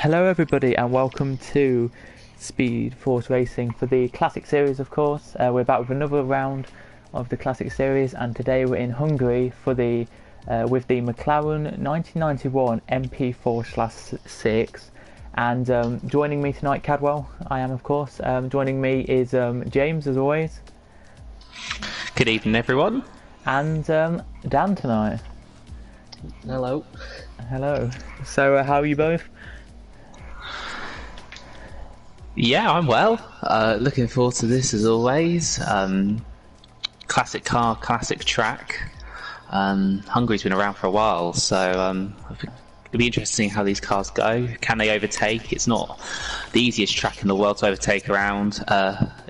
Hello everybody and welcome to Speed Force Racing for the Classic Series, of course. We're back with another round of the Classic Series, and today we're in Hungary for the with the McLaren 1991 MP4/6. And joining me tonight, Cadwell, I am of course. Joining me is James, as always. Good evening, everyone. And Dan tonight. Hello. Hello. So how are you both? Yeah, I'm well. Looking forward to this as always. Classic car, classic track. Hungary's been around for a while, so it'll be interesting how these cars go. Can they overtake? It's not the easiest track in the world to overtake around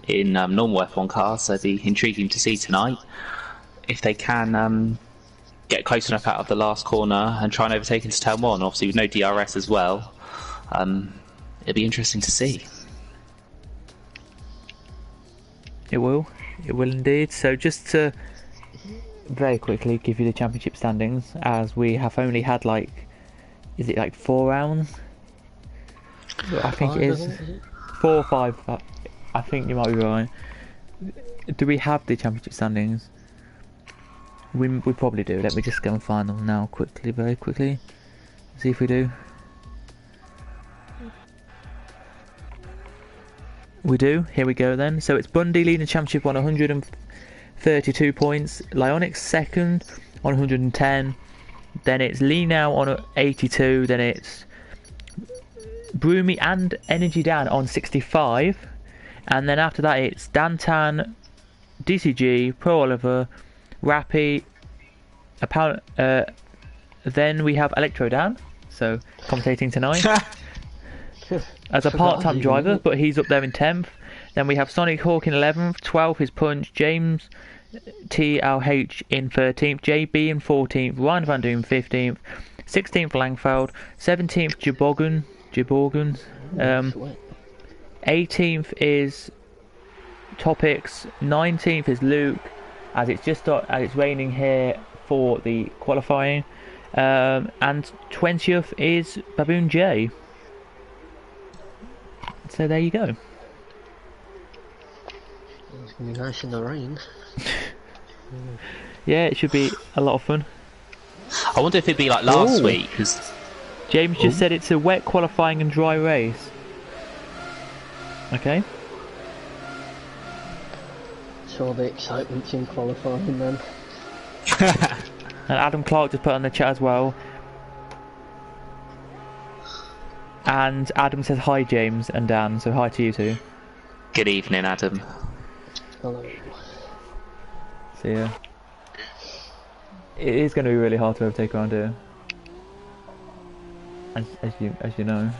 in normal F1 cars, so it'll be intriguing to see tonight if they can get close enough out of the last corner and try and overtake into turn one. Obviously, with no DRS as well, it'll be interesting to see. It will indeed. So just to very quickly give you the championship standings, as we have only had is it like 4 rounds? I think it is 4 or 5. I think you might be right. Do we have the championship standings? We probably do. Let me just go and find them now quickly, very quickly. See if we do. We do. Here we go then. So it's Bundy leading the championship on 132 points. Lyonix second on 110. Then it's Lee now on 82. Then it's Broomy and Energy Dan on 65. And then after that it's Dantan, DCG, Pro Oliver, Rappy, then we have Electro Dan, so commentating tonight. As a part-time driver, but he's up there in 10th. Then we have Sonic Hawk in 11th, 12th is Punch, James TLH in 13th, JB in 14th, Ryan Van Doom 15th, 16th Langfeld, 17th Jiborgan, 18th is Topics, 19th is Luke, as it's raining here for the qualifying, and 20th is Baboon J. So there you go. It's gonna be nice in the rain. Yeah, it should be a lot of fun. I wonder if it'd be like last week, because James just said it's a wet qualifying and dry race. Okay. So the excitement's in qualifying then. And Adam Clark just put on the chat as well. And Adam says hi, James and Dan, so hi to you two. Good evening, Adam. Hello. So yeah, it is going to be really hard to overtake around here, as you know.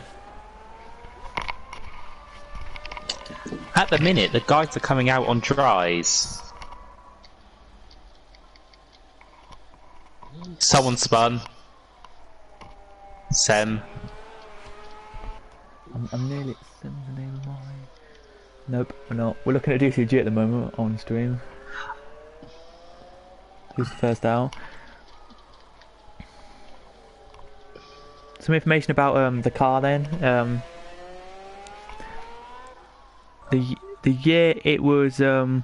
At the minute, the guys are coming out on dries. Someone spun. Sem. I'm nearly. Sem's the name of mine. Nope, we're not. We're looking at DCG at the moment on stream. Who's the first out? Some information about the car then. The year it was the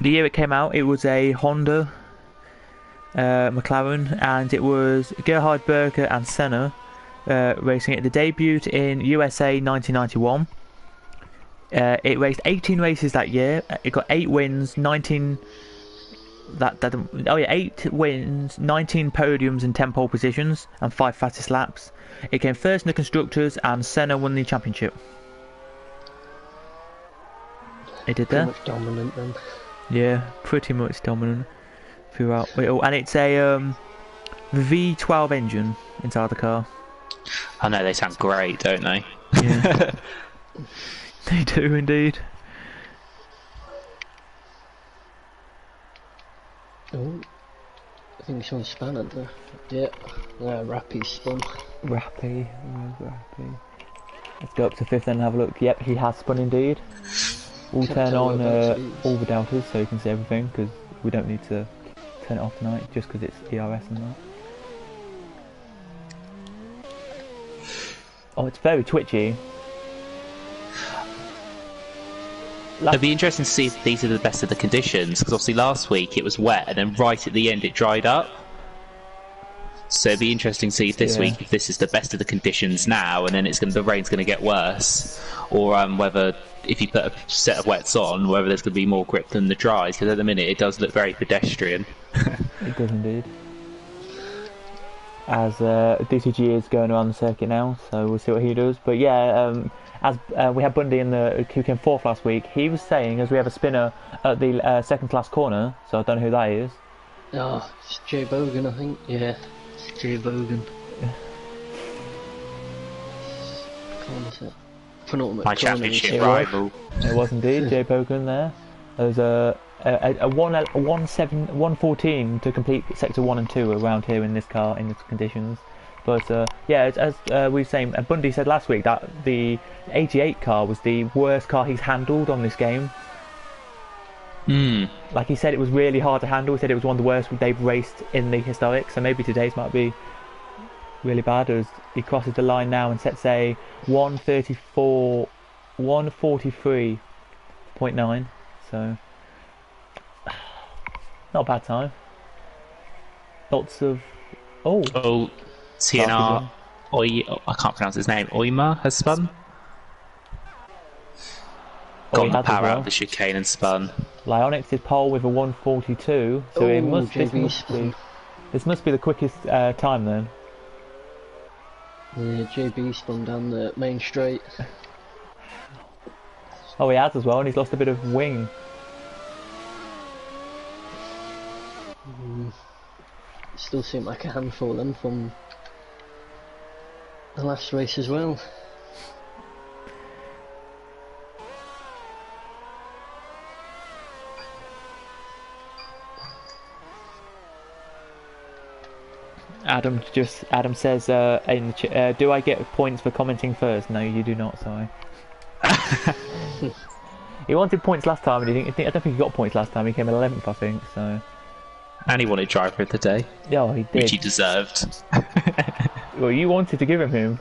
year it came out, it was a Honda McLaren, and it was Gerhard Berger and Senna racing it. The debut in USA 1991. It raced 18 races that year. It got 8 wins, 19. 8 wins, 19 podiums and 10 pole positions, and 5 fastest laps. It came first in the constructors, and Senna won the championship. It did that. Pretty much dominant then. Yeah, pretty much dominant throughout. And it's a V12 engine inside the car. I know, they sound great, don't they? Yeah, they do indeed. Oh, I think someone spun it there. Yeah, Rappy's spun. Rappy, where's Rappy? Let's go up to 5th and have a look. Yep, he has spun indeed. We'll turn on all the deltas so you can see everything, because we don't need to turn it off tonight just because it's ERS and that. Oh, it's very twitchy. It'd be interesting to see if these are the best of the conditions, because obviously last week it was wet and then right at the end it dried up. So it'd be interesting to see if this week if this is the best of the conditions now, and then the rain's going to get worse, or whether if you put a set of wets on, whether there's going to be more grip than the dries. Because at the minute it does look very pedestrian. It does indeed. As DCG is going around the circuit now, so we'll see what he does. But yeah, as we had Bundy in who came fourth last week, he was saying as we have a spinner at the second to last corner, so I don't know who that is. Oh, it's Jay Bogan, I think. Yeah, it's Jay Bogan. Corner set. Penultimate My corner, championship rival. It was indeed Jay Bogan there. There's a 114 to complete sector 1 and 2 around here in this car in these conditions. But yeah, as we were saying, Bundy said last week that the 88 car was the worst car he's handled on this game. Like he said, it was really hard to handle. He said it was one of the worst they've raced in the historic. So maybe today's might be really bad as he crosses the line now and sets a 143.9. So not a bad time. Lots of TNR I can't pronounce his name. Oima has spun. Got the power out of the chicane and spun. Lyonix is pole with a 142, so this must be the quickest time then. Yeah, JB spun down the main straight. Oh, he has as well, and he's lost a bit of wing. Still seem like a handful then from the last race as well. Adam says in the do I get points for commenting first? No, you do not. Sorry. He wanted points last time, and I don't think he got points last time. He came 11th, I think. So. And he wanted driver of the day. Yeah, he did. Which he deserved. Well, you wanted to give him.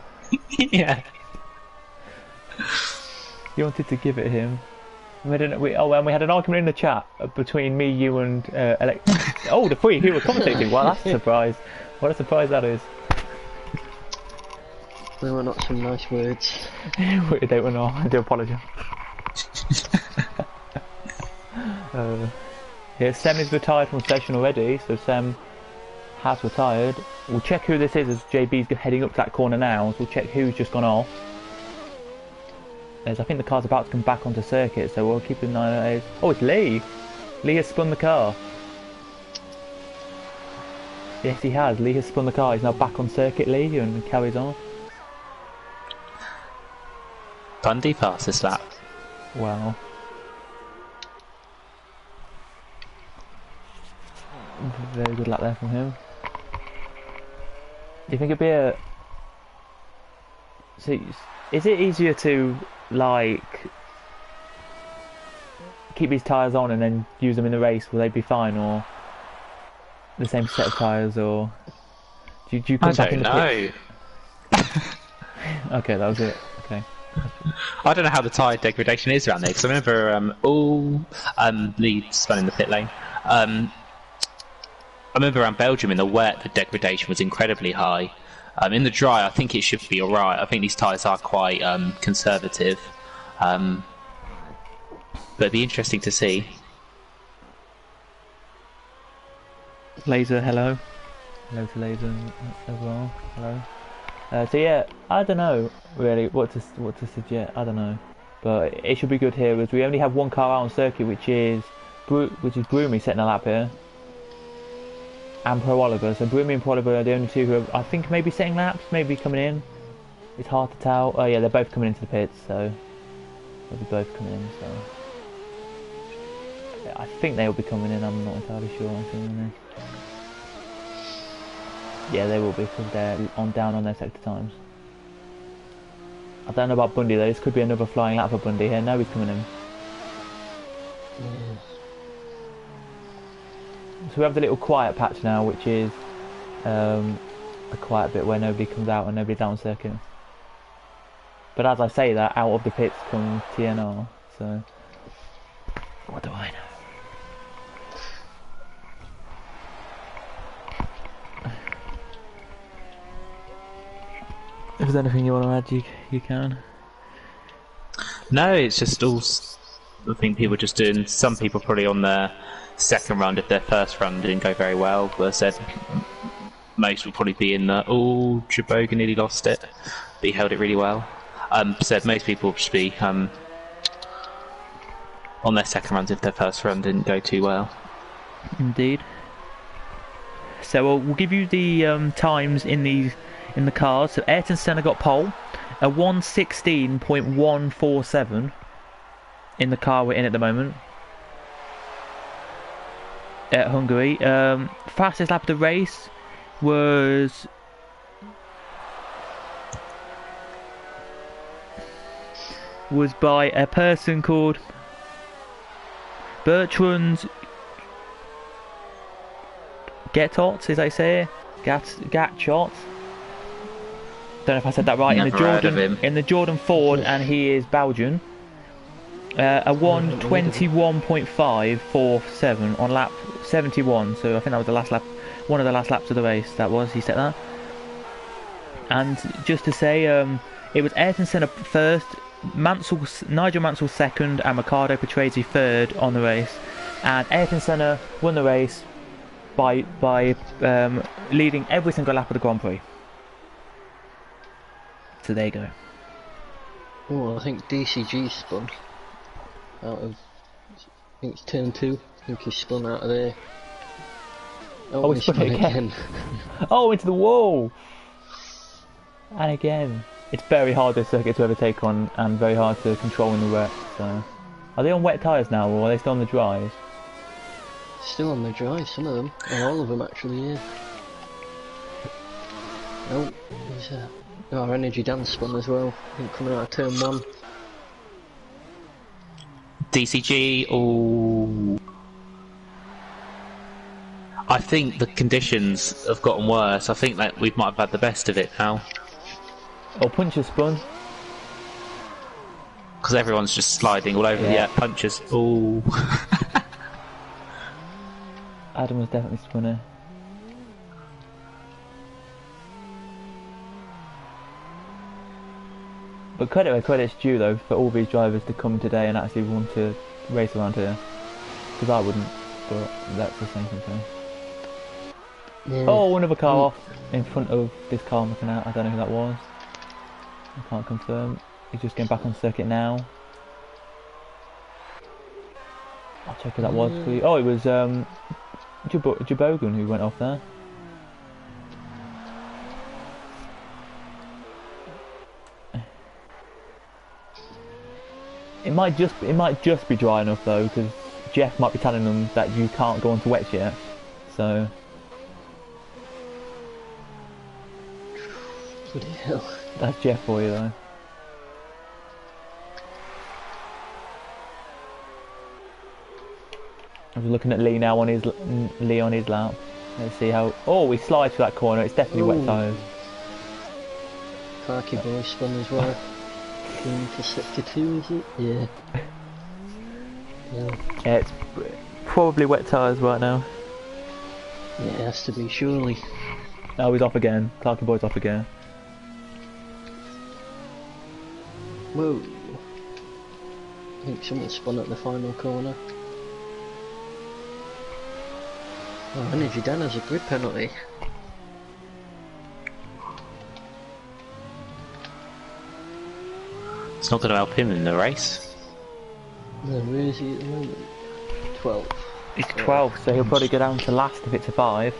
Yeah. You wanted to give it him. And we had an argument in the chat between me, you, and the three who were commentating. Wow, that's a surprise. What a surprise that is. They were not some nice words. They were not. I do apologise. Yeah, Sem is retired from session already, so Sem has retired. We'll check who this is as JB's heading up to that corner now, so we'll check who's just gone off. As I think the car's about to come back onto circuit, so we'll keep an eye on it. Oh, it's Lee! Lee has spun the car. Yes, he has. Lee has spun the car. He's now back on circuit, Lee, and carries on. Bundy passed this lap. Wow. Very good lap there from him. Do you think it'd be a... So, is it easier to, like, keep these tyres on and then use them in the race? Will they be fine, or the same set of tyres, or do you come back in the pit? Okay, that was it. Okay. I don't know how the tyre degradation is around there, because I remember Lee spun in the pit lane. I remember around Belgium in the wet the degradation was incredibly high. In the dry I think it should be alright. I think these tyres are quite conservative. But it'd be interesting to see. Laser, hello. Hello to Laser as well. Hello. So yeah, I don't know really what to suggest. I don't know, but it should be good here as we only have one car out on circuit, which is Broomy setting a lap here, and Pro Oliver. So Broomy and Pro Oliver are the only two who are, I think, maybe setting laps, maybe coming in. It's hard to tell. Oh yeah, they're both coming into the pits, so they'll be both coming in. So I think they will be coming in. I'm not entirely sure. Yeah, they will be because they're down on their sector times. I don't know about Bundy though. This could be another flying lap for Bundy here. No, he's coming in. So we have the little quiet patch now, which is a quiet bit where nobody comes out and nobody's down circuit. But as I say that, out of the pits comes TNR, so what do I know? If there's anything you want to add, you can. No, it's just all. I think people just doing. Some people probably on their second run if their first run didn't go very well. But I said most will probably be in the. Oh, Jaboga nearly lost it, but he held it really well. Said most people will just be on their second runs if their first run didn't go too well. Indeed. So we'll give you the times in the cars. So Ayrton Senna got pole, a 1:16.147 in the car we're in at the moment at Hungary. Fastest lap of the race was by a person called Bertrand Getot, as I say, Gatshot. Don't know if I said that right. In the Jordan Ford, and he is Belgian. A 1:21.547 on lap 71. So I think that was the last lap, one of the last laps of the race. That was, he set that. And just to say, it was Ayrton Senna first, Nigel Mansell second, and Riccardo Patrese third on the race. And Ayrton Senna won the race by leading every single lap of the Grand Prix. So there you go. Oh, I think DCG spun out of. I think it's turn 2. I think he spun out of there. Oh, he spun it again. Oh, into the wall! And again. It's very hard this circuit to overtake on, and very hard to control in the wet. So, are they on wet tyres now, or are they still on the dries? Still on the dry, some of them, or all of them actually. Yeah. Oh, there's our energy dance spun as well. I think coming out of turn 1. DCG. Oh, I think the conditions have gotten worse. I think that we might have had the best of it now. Oh, puncher spun. Because everyone's just sliding all over. Yeah, punches. Oh. Adam was definitely spun. But credit where credit's due though, for all these drivers to come today and actually want to race around here. Because I wouldn't, but that's the same thing. Yeah. Oh, another car off in front of this car I'm looking at. I don't know who that was. I can't confirm. He's just getting back on circuit now. I'll check who that was for you. Oh, it was Jabogan who went off there. It might just be dry enough though, because Jeff might be telling them that you can't go onto wets yet. So. Bloody hell. That's Jeff for you though. I was looking at Lee now on his lap. Let's see how. Oh, he slides through that corner. It's definitely wet tyres. Clarky boy spun as well. Going for sector 2, is it? Yeah. Yeah, it's probably wet tyres right now. Yeah, it has to be, surely. Oh, he's off again. Clarky boy's off again. Whoa. I think someone spun at the final corner. Oh, Energy Dan has a grid penalty. It's not going to help him in the race. No, where is he at the moment? 12. He's 12, so he'll probably go down to last if it's a 5.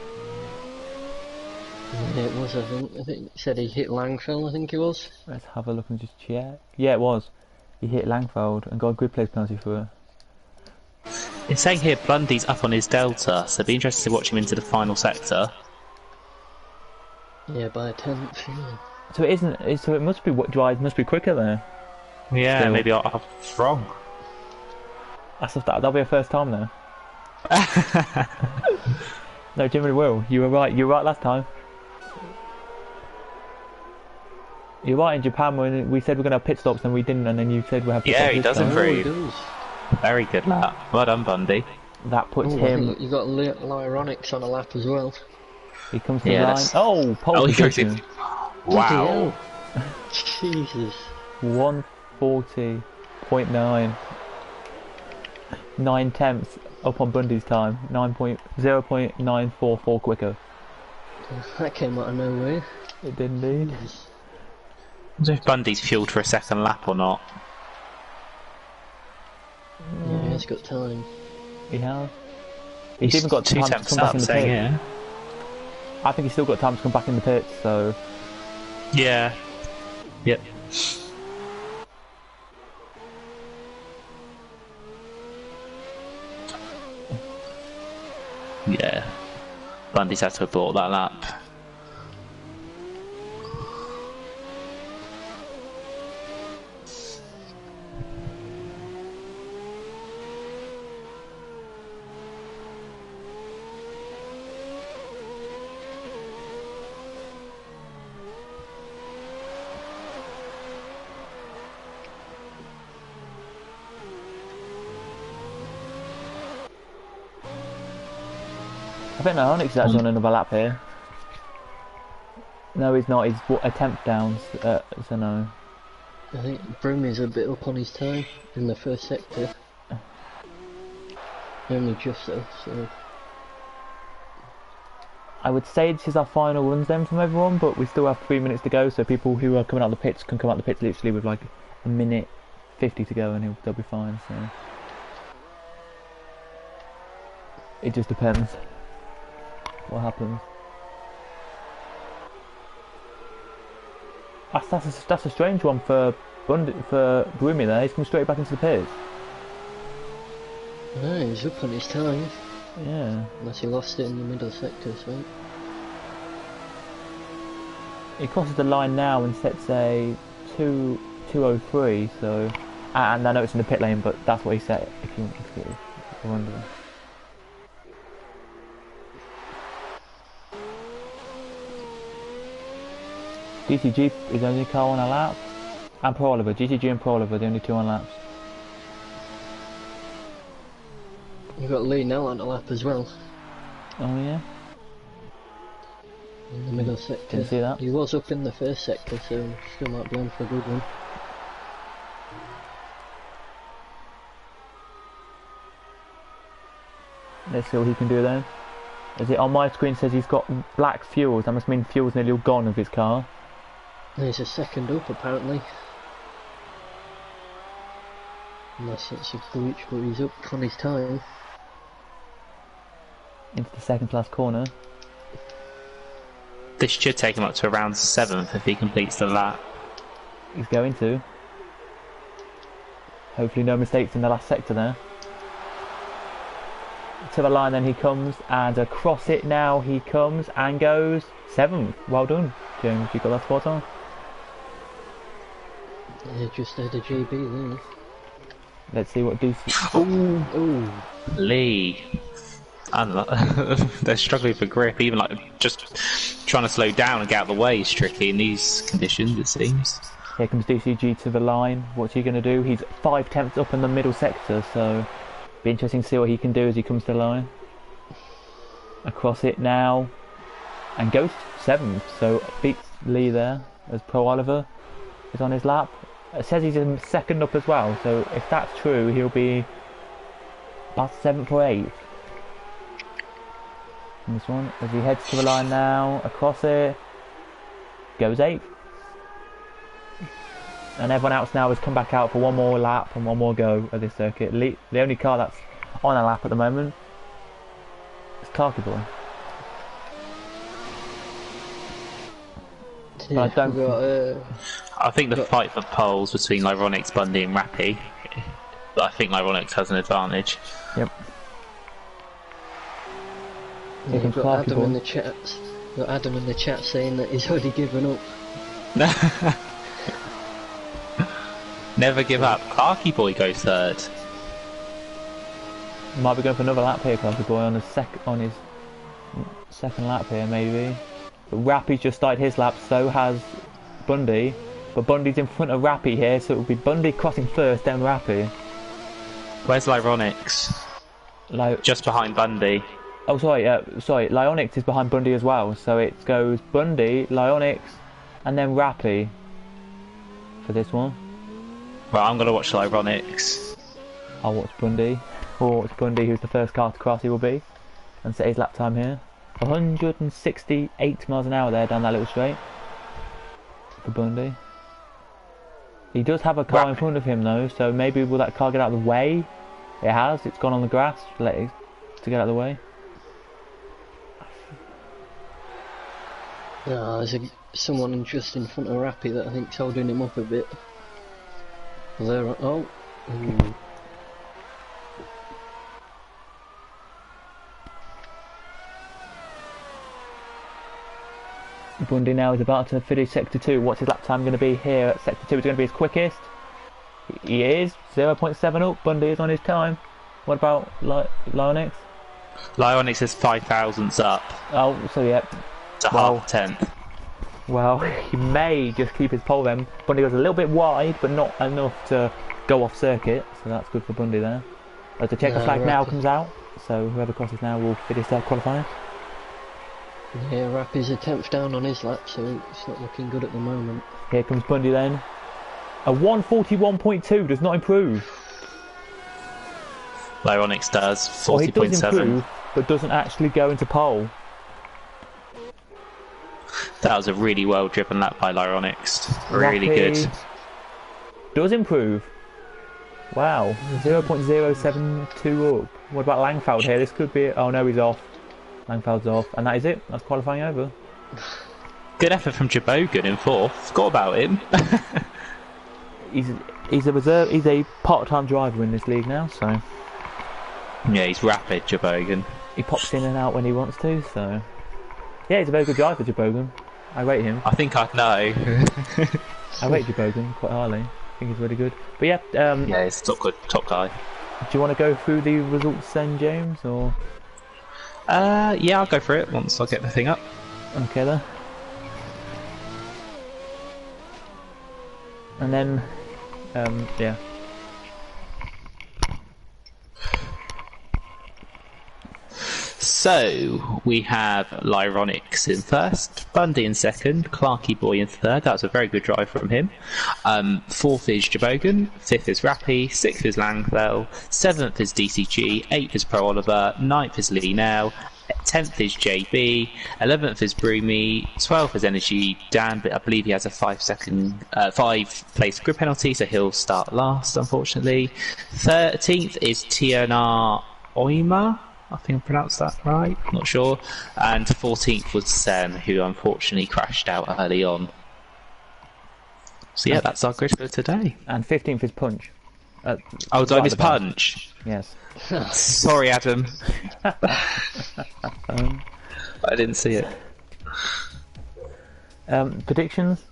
Yeah, it was, I think. I think it said he hit Langfeld, I think it was. Let's have a look and just check. Yeah, it was. He hit Langfeld and got a grid place penalty for it. It's saying here Blundy's up on his delta, so it'd be interesting to watch him into the final sector. Yeah, by a 10th, yeah. So it isn't. So it must be what drives must be quicker there. Yeah, Still. maybe I'm wrong. That'll be a first time though. No, Jimmy will. You were right. You were right last time. You're right in Japan when we said we're going to have pit stops and we didn't, and then you said we have pit Yeah, stops he this does time. improve. Oh, he does. Very good lap. Well done, Bundy. That puts Oh, I him. think you got Lyronics on a lap as well. He comes to Yeah, the line. that's- Oh, pole he goes position. in. Wow. Jesus. 140.9. 9 tenths up on Bundy's time. 0.944 quicker. That came out of nowhere. It did indeed. I wonder if Bundy's fueled for a second lap or not. Yeah, he's got time. He has. He's even got two time to temps come back up, in the saying pit. yeah. I think he's still got time to come back in the pits, so Yeah. Yep. Yeah. Bundy's had to have bought that lap. I think no, Onyx is actually on another lap here. No, he's not. He's a tenth down, so no. I think Brumy's a bit up on his time in the first sector. Only just so. I would say this is our final runs then from everyone, but we still have 3 minutes to go, so people who are coming out of the pits can come out of the pits literally with like a minute 50 to go, and they'll be fine. So it just depends what happens. That's a strange one for Brumi there. He's come straight back into the pits. No, he's up on his time. Yeah. Unless he lost it in the middle sector, so. He crosses the line now and sets a 2:03. So, and I know it's in the pit lane, but that's what he set. If you're wondering. DCG is the only car on a lap, and Pro Oliver. GCG and Pro Oliver, the only two on laps. You've got Lee now on a lap as well. Oh yeah. In the middle sector. Didn't see that. He was up in the first sector, so still might be on for a good one. Let's see what he can do then. Is it on my screen says he's got black fuels? That must mean fuel's nearly all gone of his car. There's a second up apparently. Unless it's a glitch, but he's up on his time. Into the second last corner. This should take him up to around 7th if he completes the lap. He's going to. Hopefully no mistakes in the last sector there. To the line then he comes, and across it now he comes and goes 7th. Well done, James, you got that spot on. Yeah, just had a JB there. Let's see what DC... Oh, Lee. They're struggling for grip, even like just trying to slow down and get out of the way is tricky in these conditions, it seems. Here comes DCG to the line. What's he going to do? He's 5 tenths up in the middle sector, so be interesting to see what he can do as he comes to the line. Across it now, and goes 7th, so beats Lee there as Pro Oliver is on his lap. It says he's in second up as well, so if that's true, he'll be about 7th or 8th. In this one, as he heads to the line now, across it, goes 8th. And everyone else now has come back out for one more lap and one more go at this circuit. The only car that's on a lap at the moment is Clarky Boy. yeah, I don't we've got, I think the fight for poles between Lyronics, Bundy and Rappy, but I think Lyronics has an advantage. Yep. yeah, we've got Adam in Boy. the chat. Got Adam in the chat saying that he's already given up. Never give up. Clarky Boy goes 3rd. Might be going for another lap here, Clubby Boy, on his second lap here, maybe. But Rappy's just started his lap, so has Bundy. But Bundy's in front of Rappy here, so it will be Bundy crossing first, then Rappy. Where's Lyronix? Just behind Bundy. Oh, sorry, Lyonix is behind Bundy as well, so it goes Bundy, Lyonix, and then Rappy for this one. Well, I'm going to watch Lyronix. I'll watch Bundy. Or watch Bundy, who's the first car to cross he will be, and set his lap time here. 168 miles an hour there down that little straight for Bundy. He does have a car in front of him though, so maybe will that car get out of the way? It has, it's gone on the grass to get out of the way. There's someone just in front of Rappy that I think's holding him up a bit. There, Bundy now is about to finish Sector 2. What's his lap time going to be here at Sector 2? Is it going to be his quickest? He is. 0.7 up. Bundy is on his time. What about Lyonix? Lyonix is 5 thousandths up. Oh, so yeah. It's a half tenth. Well, he may just keep his pole then. Bundy goes a little bit wide, but not enough to go off circuit. So that's good for Bundy there. As the checker flag now comes out. So whoever crosses now will finish their qualifying. Yeah, Rappy's a 10th down on his lap, so it's not looking good at the moment. Here comes Bundy then. A 141.2 does not improve. Lyonix does, 40.7. Well, he does improve, but doesn't actually go into pole. That was a really well driven lap by Lyonix. Really good. Does improve. Wow, 0.072 up. What about Langfeld here? This could be... Oh no, he's off. Langfeld's off, and that is it. That's qualifying over. Good effort from Jabogan in 4th. Forgot about him. He's a reserve. He's a part-time driver in this league now, so yeah, he's rapid, Jabogan. He pops in and out when he wants to. So yeah, he's a very good driver, Jabogan. I rate him. I think I'd know. I rate Jabogan quite highly. I think he's really good. But yeah, yeah, he's top guy. Do you want to go through the results then, James, or? Yeah, I'll go for it once I get the thing up. Okay then. And then, yeah. So, we have Lyronix in 1st, Bundy in 2nd, Clarky Boy in 3rd. That was a very good drive from him. 4th is Jabogan, 5th is Rappy, 6th is Langfell, 7th is DCG, 8th is Pro Oliver, 9th is Lee Now, 10th is JB, 11th is Broomy, 12th is Energy Dan, but I believe he has a 5 place grid penalty, so he'll start last, unfortunately. 13th is TNR Oima, I think I pronounced that right, not sure. And 14th was Sem, who unfortunately crashed out early on. So yeah, that's our grid for today. And 15th is Punch. Oh, did I miss Punch? Yes. Sorry, Adam. I didn't see it. Predictions?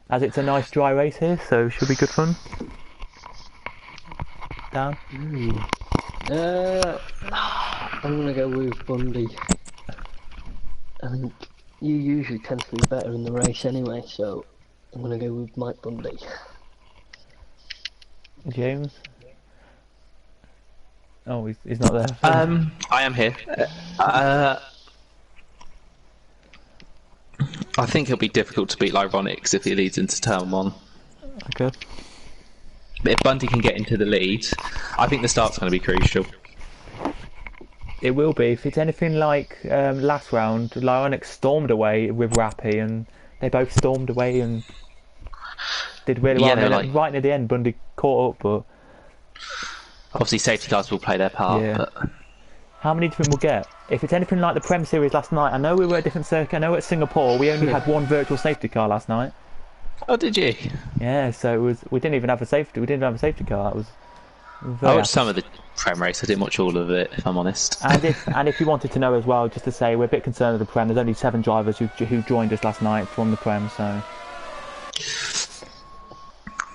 As it's a nice dry race here, so should be good fun. Dan? I'm gonna go with Bundy. I think you usually tend to be better in the race anyway, so I'm gonna go with Mike Bundy. James? Oh, he's not there. I am here. I think it'll be difficult to beat Lyronix if he leads into turn 1. Okay. But if Bundy can get into the lead, I think the start's going to be crucial. It will be. If it's anything like last round, Lyonix stormed away with Rappy, and they both stormed away and did really well. And right near the end, Bundy caught up, but obviously safety cars will play their part. Yeah. But how many do you think we'll get? If it's anything like the Prem Series last night, I know we were at a different circuit. I know at Singapore we only had one virtual safety car last night. Oh, did you? Yeah, so it was. We didn't even have a safety. We didn't have a safety car. It was. I watched some of the Prem race. I didn't watch all of it, if I'm honest. And if you wanted to know as well, just to say we're a bit concerned with the Prem. There's only 7 drivers who joined us last night from the Prem, so.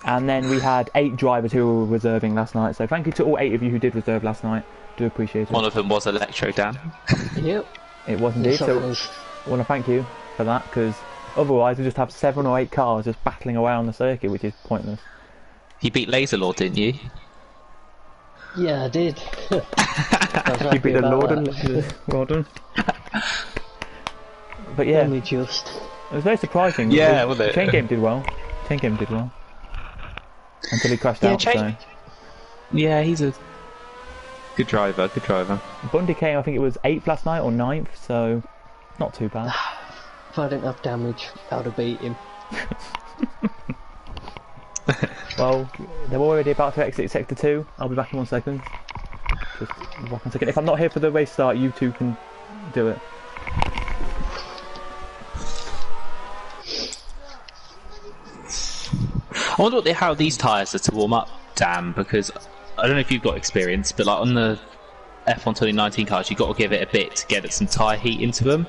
And then we had 8 drivers who were reserving last night. So thank you to all 8 of you who did reserve last night. Do appreciate it. One of them was Electro Dan. Yep. It was indeed. Yes, I So was. I want to thank you for that, because otherwise we just have 7 or 8 cars just battling away on the circuit, which is pointless. You beat Laser Lord, didn't you? Yeah, I did. I was You happy beat the about Lord that. and well done. But yeah, Only just. it was very surprising. Yeah, wasn't it? Chain Game did well. Chain Game did well. Until he crashed Yeah, out, so. Yeah, he's a good driver, good driver. Bundy came, I think it was 8th last night or 9th, so not too bad. If I didn't have damage, I'd have beat him. Well, they're already about to exit Sector 2. I'll be back in 1 second. Just 1 second. If I'm not here for the race start, you two can do it. I wonder how these tyres are to warm up, Dan, because I don't know if you've got experience, but like on the F1 2019 cars, you've got to give it a bit to get some tyre heat into them.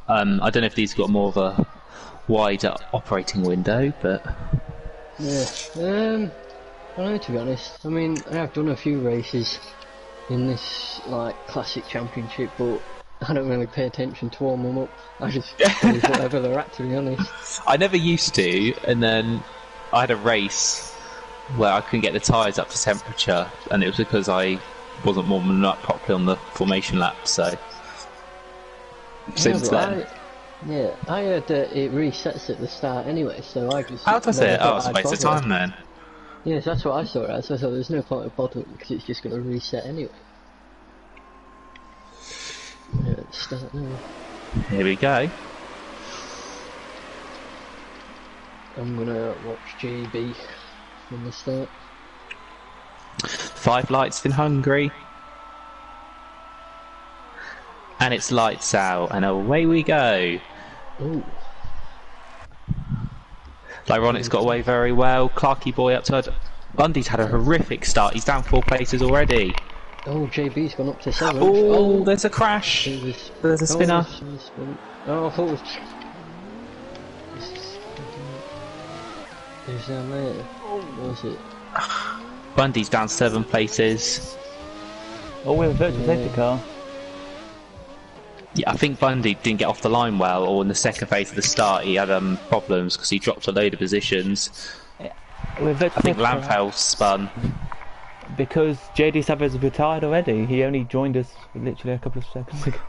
I don't know if these have got more of a wider operating window, but Yeah. I don't know, to be honest. I mean, I have done a few races in this like classic championship, but I don't really pay attention to warm them up. I just do whatever they're at, to be honest. I never used to, and then I had a race where I couldn't get the tyres up to temperature, and it was because I wasn't warming them up properly on the formation lap, so since then. I heard that it resets at the start anyway, so I just. How does never it? Oh, thought it's a I'd waste of bother. time then. Yes, that's what I saw it as. So I thought there's no point of bothering because it's just going to reset anyway. Yeah, let's start now. Here we go. I'm gonna watch JB from the start. 5 lights in Hungary. And it's lights out, and away we go. Ooh. Lyronic's got away very well. Clarky boy up to Bundy's had a horrific start. He's down 4 places already. Oh, JB's gone up to 7th. Oh, there's a crash. There's a spinner. Oh, I thought it was... Who's down there? What was it? Bundy's down 7 places. Oh, we have a virtual safety car. Yeah, I think Bundy didn't get off the line well, or in the second phase of the start he had problems because he dropped a load of positions. We have virtual I think safety car. Lampel spun. Because JD Savage retired already. He only joined us literally a couple of seconds ago.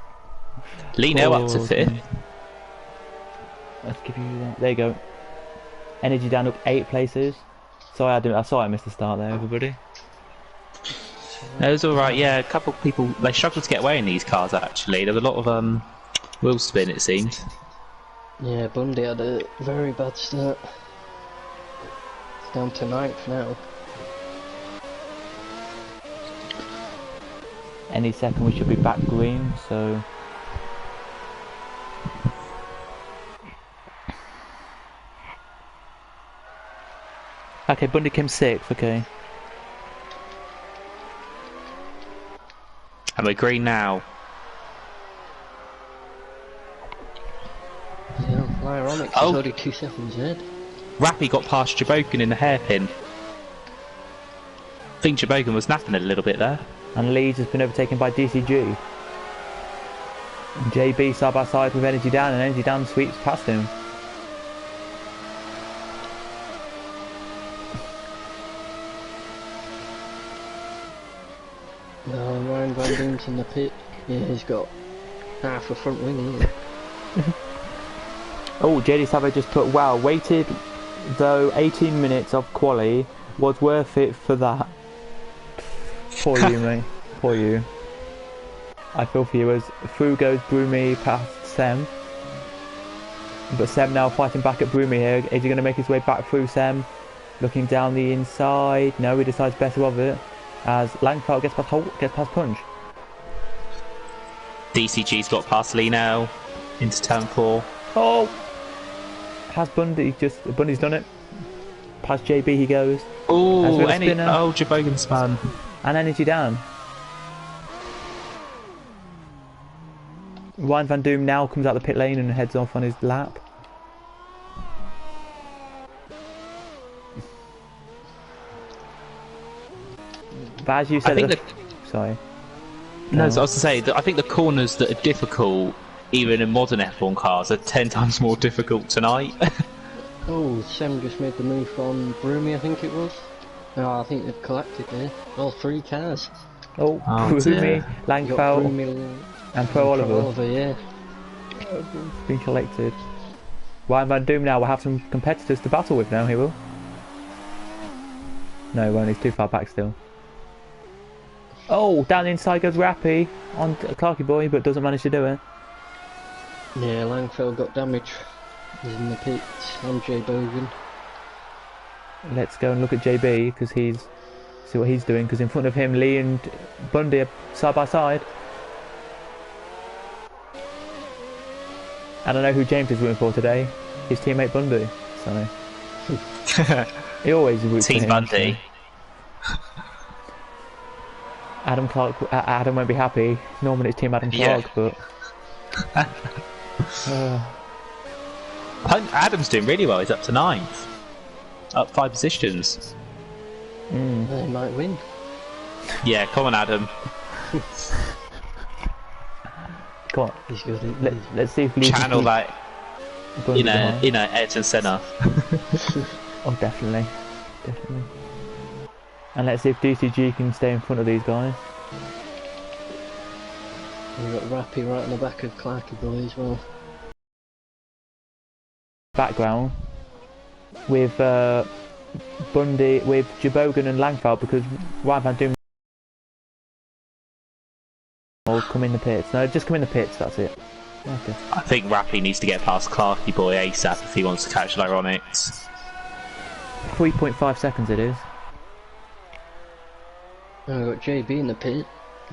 Lino up to 5th. Let's give you that. There you go. Energy down up 8 places. Sorry, I missed the start there, everybody. It was alright, yeah, a couple of people, they struggled to get away in these cars actually. There was a lot of wheel spin it seemed. Yeah, Bundy had a very bad start. It's down to 9th now. Any second we should be back green, so... Okay, Bundy came 6th, okay. And we're green now. Yeah, Lyronix is already 2 seconds ahead. Rappy got past Jabokin in the hairpin. I think Jabokin was napping a little bit there. And Leeds has been overtaken by DCG. And JB side by side with Energy Down, and Energy Down sweeps past him. Ryan Van Doom's in the pit. Yeah, he's got half a front wing here. Oh, JD Savage just put, wow, waited though 18 minutes of quali was worth it for that. Poor you, mate. Poor you. I feel for you as through goes Brumi past Sem. But Sem now fighting back at Brumi here. Is he going to make his way back through Sem? Looking down the inside. No, he decides better of it. As Langfeld gets past Punch. DCG's got past Lino into turn 4. Oh! Has Bundy's done it. Past JB he goes. Oh, spinner. Jabokin spun. And Energy Down. Ryan Van Doom now comes out the pit lane and heads off on his lap. But as you said, sorry. No, so I was to say that I think the corners that are difficult, even in modern F1 cars, are 10 times more difficult tonight. Oh, Sam just made the move on Broomy, I think it was. Oh, I think they've collected there. All 3 cars. Oh, Oh, Brumi, dear. You got Langfeld, Broomy and Pro and Pro Oliver Oliver, yeah. been collected. Ryan Van Doom now will have some competitors to battle with now, he will. No, he won't, he's too far back still. Oh, down the inside goes Rappy on Clarky Boy, but doesn't manage to do it. Yeah, Langfeld got damage. He's in the pits. I'm Jay Bogan. Let's go and look at JB, because see what he's doing, because in front of him, Lee and Bundy are side by side. And I know who James is rooting for today, his teammate Bundy. So he always roots for Team him. Bundy. So. Adam won't be happy. Normally it's Team Adam Clark, but Adam's doing really well. He's up to 9th, up 5 positions. They might win. Yeah, come on, Adam. come on. He's good. Let's see if Lee Channel that Bundy in behind. a Ayrton Senna. Oh, definitely. And let's see if DCG can stay in front of these guys. We've got Rappy right in the back of Clarky Boy as well. Background with Bundy, with Jabogan and Langfeld, because Ryan Van Doom will come in the pits. No, just come in the pits, that's it. Okay. I think Rappy needs to get past Clarky Boy ASAP if he wants to catch Lyronics. 3.5 seconds it is. And we've got JB in the pit.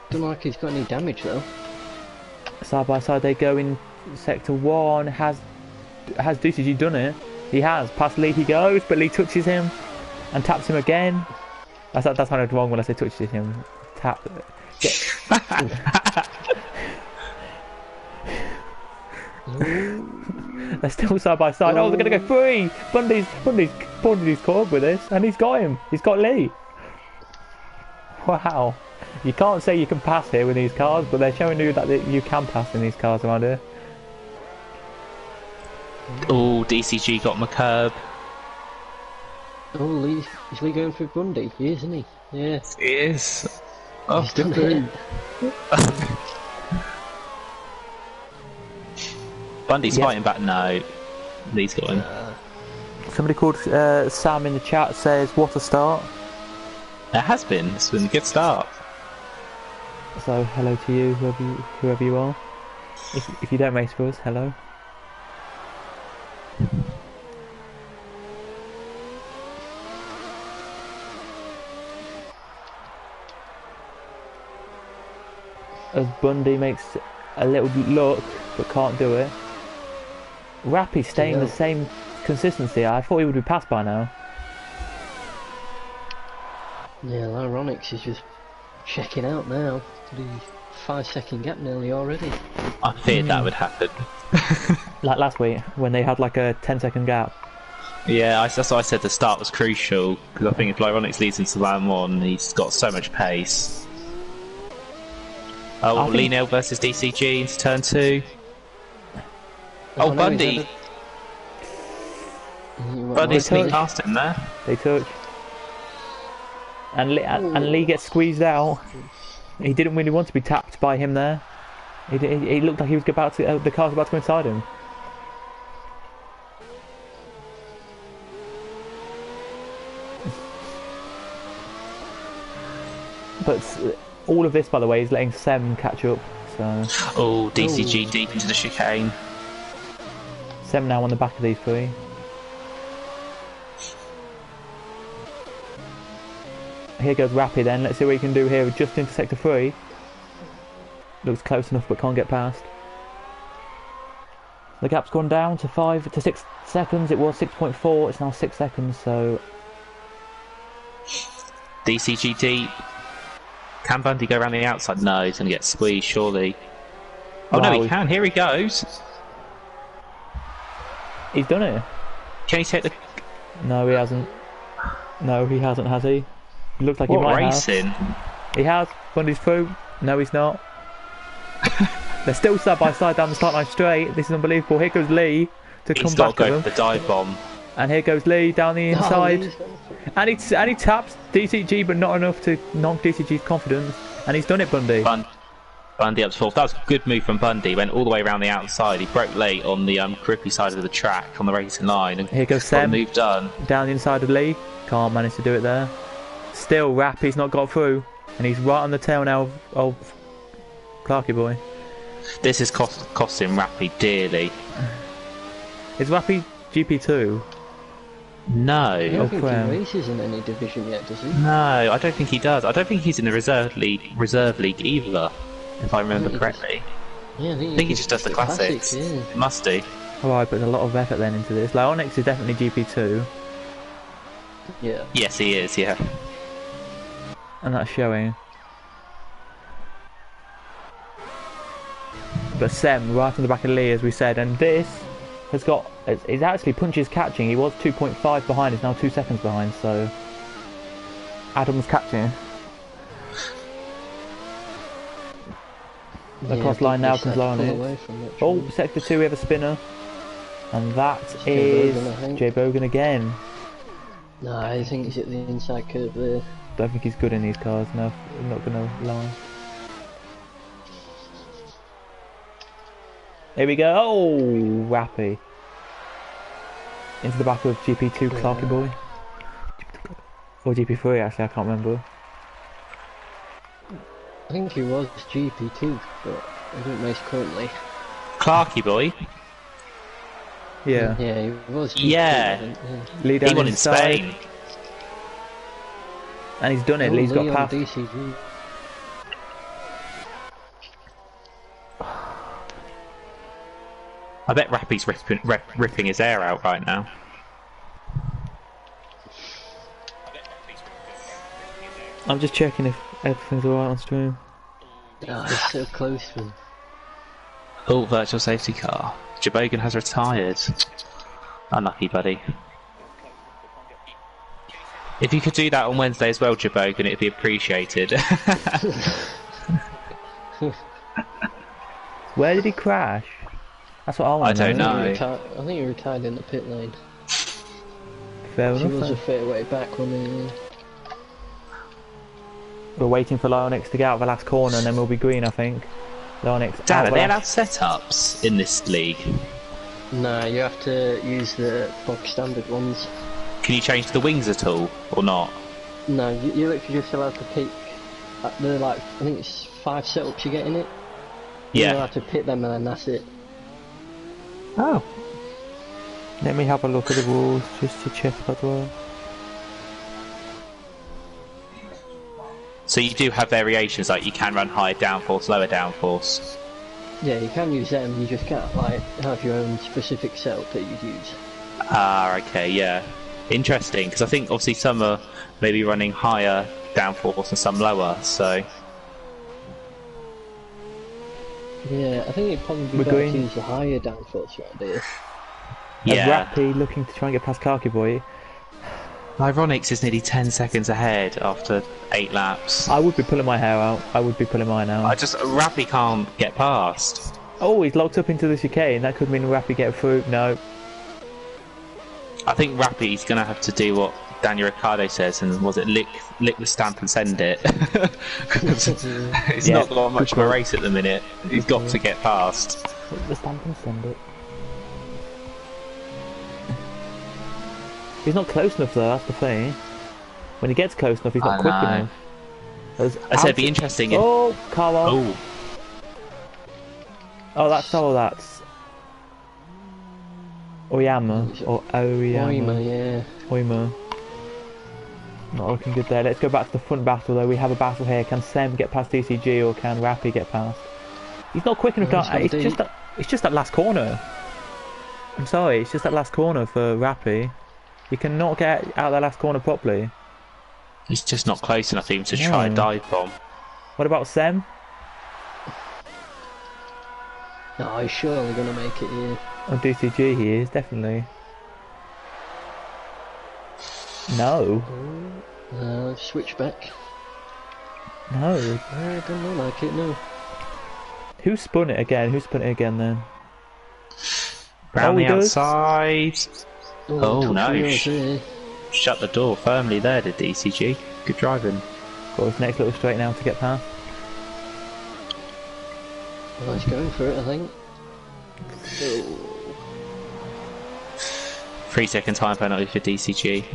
Don't like he's got any damage though. Side by side they go in sector 1. Has DCG done it? He has. Past Lee he goes, but Lee touches him and taps him again. That's kind of wrong when I say touches him. Tap. They're still side by side. Oh, they're gonna go free. Bundy's caught with this, and he's got him. He's got Lee. Wow. You can't say you can pass here with these cars, but they're showing you that you can pass in these cars around here. Oh, DCG got McCurb. Oh, Lee, is Lee going for Bundy? He is, isn't he? Yeah. He is. Oh, He's done it. Bundy's fighting back. No, Lee's got him. Somebody called Sam in the chat says, what a start. It has been. It's been a good start. So hello to you, whoever you are. If you don't race for us, hello. As Bundy makes a little look, but can't do it. Rappy staying the same consistency. I thought he would be passed by now. Yeah, Lyronics is just checking out now. The 5-second gap nearly already. I feared that would happen. Like last week, when they had like a 10-second gap. Yeah, that's why I said the start was crucial, because I think if Lyronics leads into round 1, he's got so much pace. Oh, Lino versus DCG into turn 2. Oh, Bundy! Bundy's sneaked past him there. They touch. And Lee gets squeezed out. He didn't really want to be tapped by him there. He looked like he was about to. The car was about to go inside him. But all of this, by the way, is letting Sem catch up. So. Oh, DCG deep into the chicane. Sem now on the back of these three. Here goes Rappy then. Let's see what he can do here. Just into sector 3. Looks close enough but can't get past. The gap's gone down to 6 seconds. It was 6.4. It's now 6 seconds. So DCG deep. Can Bundy go around the outside? No, he's going to get squeezed surely. Oh no, he can. Here he goes. He's done it. Can he take the? No, he hasn't. No, he hasn't, has he? It looks like he might racing? have. He has. Bundy's through. No, he's not. They're still side by side down the start line straight. This is unbelievable. Here goes Lee to come He's got back to to go them. for the dive bomb. And here goes Lee down the inside. Lee's gone for- And he taps DCG, but not enough to knock DCG's confidence. And he's done it, Bundy. Bundy up to fourth. That was a good move from Bundy. He went all the way around the outside. He broke late on the grippy side of the track on the racing line. And Here goes got Sam the move done. down the inside of Lee. Can't manage to do it there. Still, Rappy's not got through. And he's right on the tail now of Clarky boy. This is costing Rappy dearly. Is Rappy GP2? I No. don't think crap. he races in any division yet, does he? No, I don't think he does. I don't think he's in the reserve league either, if I remember he correctly. Yeah, I I think he just does the classics. Yeah. It must do. Alright, but a lot of effort then into this. Leonix is definitely GP2. Yeah. Yes, he is, yeah. And that's showing. But Sem right on the back of Lee, as we said, and this has got. It's actually punches catching. He was 2.5 behind, he's now 2 seconds behind, so. Adam's catching. Across line now comes Leonix. Oh, sector 2, we have a spinner. And that is Bogan, I think. Jay Bogan again. No, I think he's at the inside curve there. Don't think he's good in these cars, no, I'm not gonna lie. Here we go. Oh, Rappy. Into the back of GP2 Clarky boy. Or GP3 actually, I can't remember. I think he was GP2, but I don't race currently. Clarky boy. Yeah. Yeah, he was GP2, Yeah. I think, Lead He down won in inside. Spain. And he's done it, Oh, Lee's got Lee on past. DCG. I bet Rappy's ripping his hair out right now. I'm just checking if everything's alright on stream. Oh, he's so close to him. Oh, virtual safety car. Jabogan has retired. Unlucky, buddy. If you could do that on Wednesday as well, Jabogan, it'd be appreciated. Where did he crash? That's what I want to I don't know. I think he retired in the pit lane. Fair He was enough. a fair way back running. We're waiting for Leonix to get out of the last corner and then we'll be green, I think. Leonix Dan, out are of they the allowed last... setups in this league? No, you have to use the bog standard ones. Can you change the wings at all, or not? No, you're literally just allowed to pick. They're like, I think it's 5 setups you get in it. You're Yeah. allowed to pick them and then that's it. Oh. Let me have a look at the rules just to check that well. So you do have variations, like you can run higher downforce, lower downforce. Yeah, you can use them, you just can't like have your own specific setup that you'd use. Ah, okay, yeah. Interesting, because I think obviously some are maybe running higher downforce and some lower, so... Yeah, I think it'd probably be We're better going- to use the higher downforce right there. Yeah. Rappy looking to try and get past Clarky boy. Ironics is nearly 10 seconds ahead after 8 laps. I would be pulling my hair out. I would be pulling mine out. Rappy can't get past. Oh, he's locked up into the chicane. That could mean Rappy get through. No. I think Rappy's going to have to do what Daniel Ricciardo says, and was it lick the stamp and send it? 'Cause it's Yeah, not got much good of a call. race at the minute. He's got to get past. Put the stamp and send it. He's not close enough though, that's the thing. When he gets close enough, he's not I quick know. enough. There's I said it'd be interesting if... Oh, car off. Oh, Oh, that's Oyama or Oyama. Oima, yeah. Oyama. Not looking good there. Let's go back to the front battle though. We have a battle here. Can Sem get past DCG or can Rappy get past? He's not quick enough. Well, To, he's it's got just that last corner. I'm sorry, it's just that last corner for Rappy. You cannot get out of that last corner properly. he's just not close enough even to try a No. dive bomb. What about Sem? No, he's surely gonna make it here. On DCG he is, definitely. No. Switch back. No. I don't know like it, no. Who spun it again? Who spun it again then? Round he the does. outside. Oh touch no! wheels there. Shut the door firmly there, did DCG. Good driving. Got his next little straight now to get past. Well, he's going for it, I think. Oh. 3-second time penalty for DCG.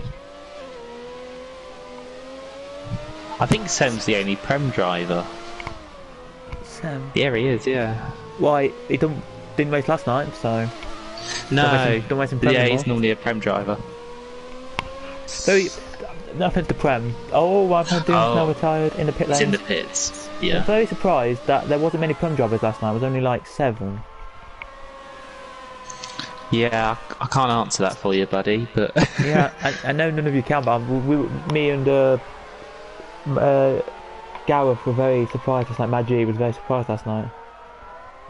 I think Sem's the only Prem driver. Sam. Yeah, he is, yeah. Why? He didn't race last night, so... No, Don't race in Prem yeah, anymore. he's normally a Prem driver. So, nothing to Prem. Oh, I'm doing now retired in the pit lane. It's in the pits, I'm yeah. very surprised that there wasn't many Prem drivers last night. It was only like 7. Yeah, I can't answer that for you, buddy, but... Yeah, I know none of you can, but me and Gareth were very surprised. Just like Maggie was very surprised last night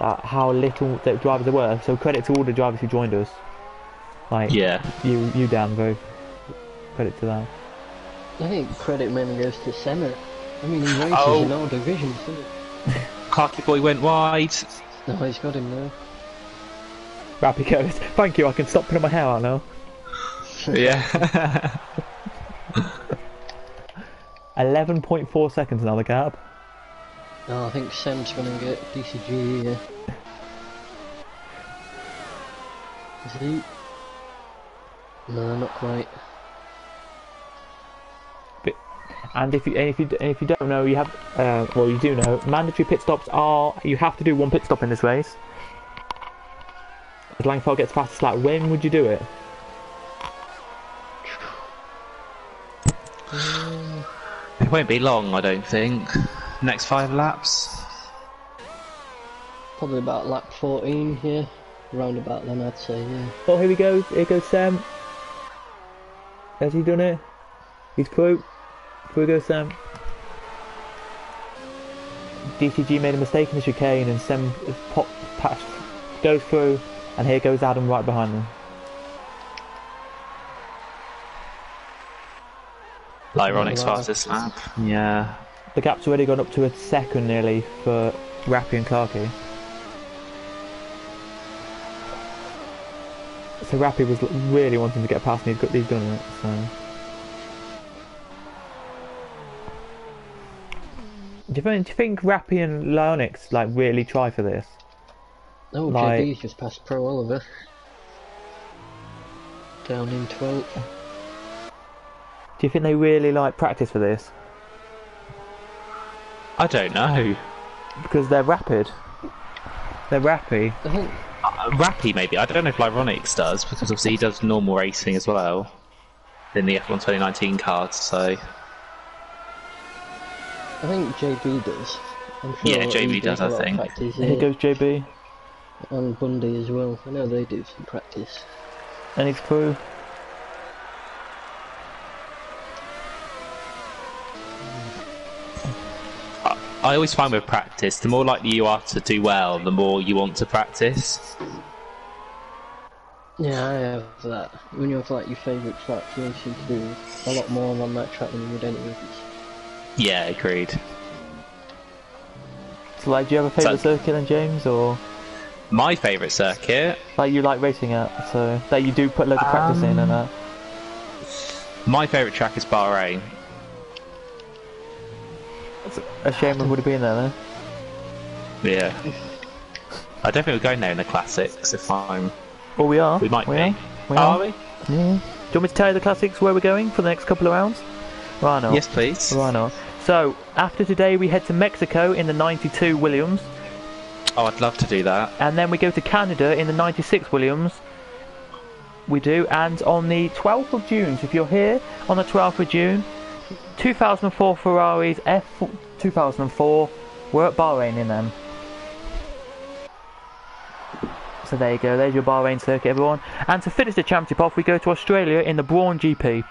at how little the drivers there were. So credit to all the drivers who joined us. Like Yeah. you Dan, very credit to that. I think credit mainly goes to Senna. I mean, he races in all divisions, doesn't he? Clarky boy went wide. No, he's got him now. Rappy goes, thank you, I can stop putting my hair out now. Yeah. 11.4 seconds now the gap. No, I think Sam's gonna get DCG here. Is he? No, not quite. And if you don't know, you have well, you do know, mandatory pit stops are, you have to do 1 pit stop in this race. If Langford gets past the slack, when would you do it? It won't be long, I don't think. Next 5 laps. Probably about lap 14 here. Round about then, I'd say, yeah. Oh, here we go. Here goes Sam. Has he done it? He's through. Through goes Sam. DCG made a mistake in the chicane and Sam goes through, and here goes Adam right behind them. Ironic's fastest lap. Yeah. The gap's already gone up to a second nearly for Rappy and Clarky. So Rappy was really wanting to get past and he's done it, so... Do you think Rappy and Lyonix like really try for this? Oh, like... JB's just past Pro Oliver. Down in 12th. Do you think they really like practice for this? I don't know. Because they're rapid. They're rappy. I think Rappy maybe. I don't know if Lyronix does, because obviously he does normal racing as well in the F1 2019 cards, so... I think JB does. I'm sure Yeah, JB he does, a I lot of think. practice, Here goes JB. And Bundy as well. I know they do some practice. And he's through. I always find with practice, the more likely you are to do well, the more you want to practice. Yeah, I have that. When you have like your favourite track, you seem to do a lot more on that track than you would any others. Yeah, agreed. So like, do you have a favourite circuit then, James, or My favourite circuit? like you like racing at, so that you do put loads of practice in and that? My favourite track is Bahrain. It's a shame we would have been there then. Yeah. I don't think we're going there in the classics, if I'm... Well, we are. We might be. Are. We Are are. we? Yeah. Do you want me to tell you the classics where we're going for the next couple of rounds? Right on. Yes, please. Right on. So, after today we head to Mexico in the 92 Williams, Oh, I'd love to do that. and then we go to Canada in the 96 Williams. We do, and on the 12th of June, so if you're here on the 12th of June, 2004 Ferraris F2004, we're at Bahrain in them. So there you go, there's your Bahrain circuit, everyone. And to finish the championship off, we go to Australia in the Brawn GP.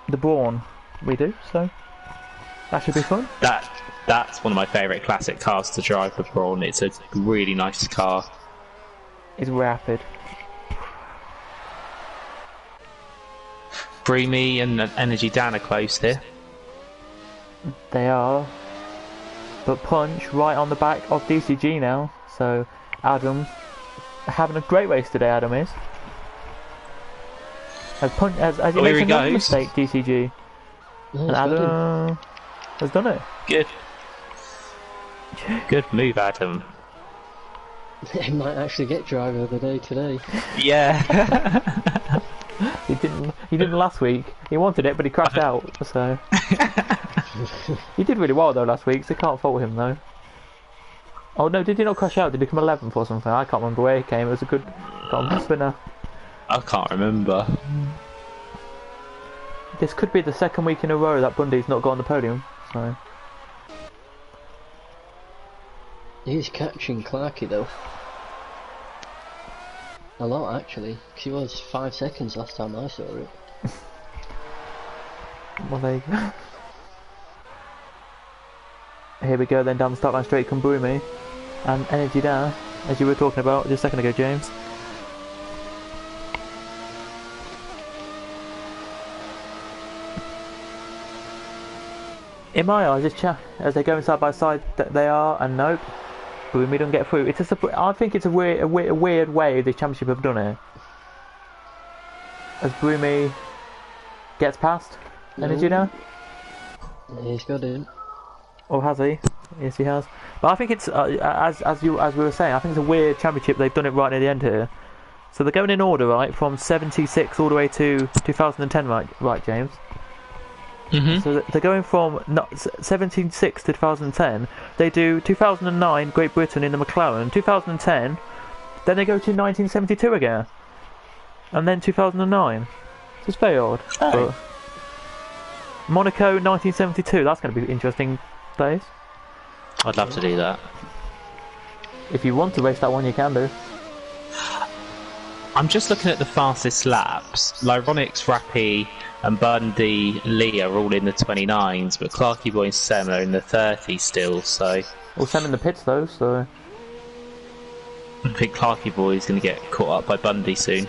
The Brawn, we do, so that should be fun. That's one of my favourite classic cars to drive, the Brawn. It's a really nice car. It's rapid. Breamy and Energy Dan are close here. They are. But Punch right on the back of DCG now. So Adam having a great race today, Adam is. As he makes another mistake, DCG. And Adam has done it. Good. Good move, Adam. He might actually get driver of the day today. Yeah. He didn't last week. He wanted it, but he crashed out. So he did really well though last week, so can't fault him though. Oh no, did he not crash out? Did he come 11th or something? I can't remember where he came. It was a good spinner. I can't remember. This could be the second week in a row that Bundy's not got on the podium. So He's catching Clarky though. A lot actually, 'cause he was 5 seconds last time I saw it. well, there you go. Here we go then, down the start line straight come Brumi and Energy down, as you were talking about just a second ago, James. In my eyes, as they go side by side, they are, and nope, Brumi don't get through. I think it's a weird way the championship have done it. As Brumi gets past Energy now. He's got in. Or has he? Yes, he has. But I think it's as we were saying. I think it's a weird championship. They've done it right near the end here. So they're going in order, right, from 76 all the way to 2010, right, James. So they're going from 76 to 2010. They do 2009 Great Britain in the McLaren, 2010. Then they go to 1972 again, and then 2009. So it's very odd. Oh. But Monaco 1972. That's going to be interesting days. I'd love to do that. If you want to race that one, you can do. I'm just looking at the fastest laps. Lyronix, Rappy and Bundy, Lee are all in the 29s, but Clarky Boy and Sem are in the 30s still, so... Well, Sam in the pits though, so... I think Clarky Boy is going to get caught up by Bundy soon.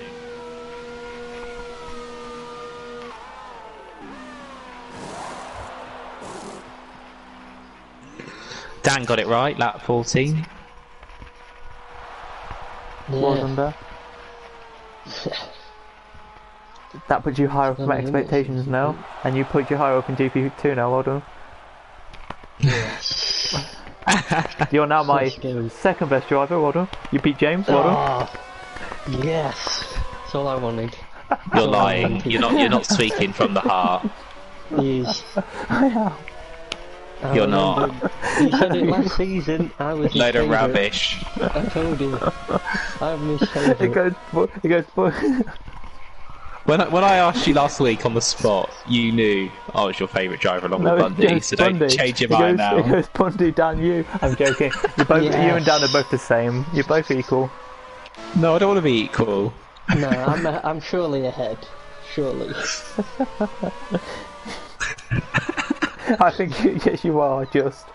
Dan got it right, lap 14. Well done there. That puts you higher up in my expectations now, and you put you higher up in GP2 now, well done. Yes. You're now my Let's go. second best driver, well done. You beat James, well done. Yes. That's all I wanted. You're lying. You're not speaking from the heart. He is. I am. You're not. You said it last season. I was his Load of favourite. rubbish. I told you. I'm his It favourite. goes, When I asked you last week on the spot, you knew I was your favourite driver along no, with Bundy, so don't Bundy. change your mind now. It goes Bundy, Dan, you. I'm joking. You're both, Yes. You and Dan are both the same. You're both equal. No, I don't want to be equal. No, I'm surely ahead. Surely. I think, yes, you are, just.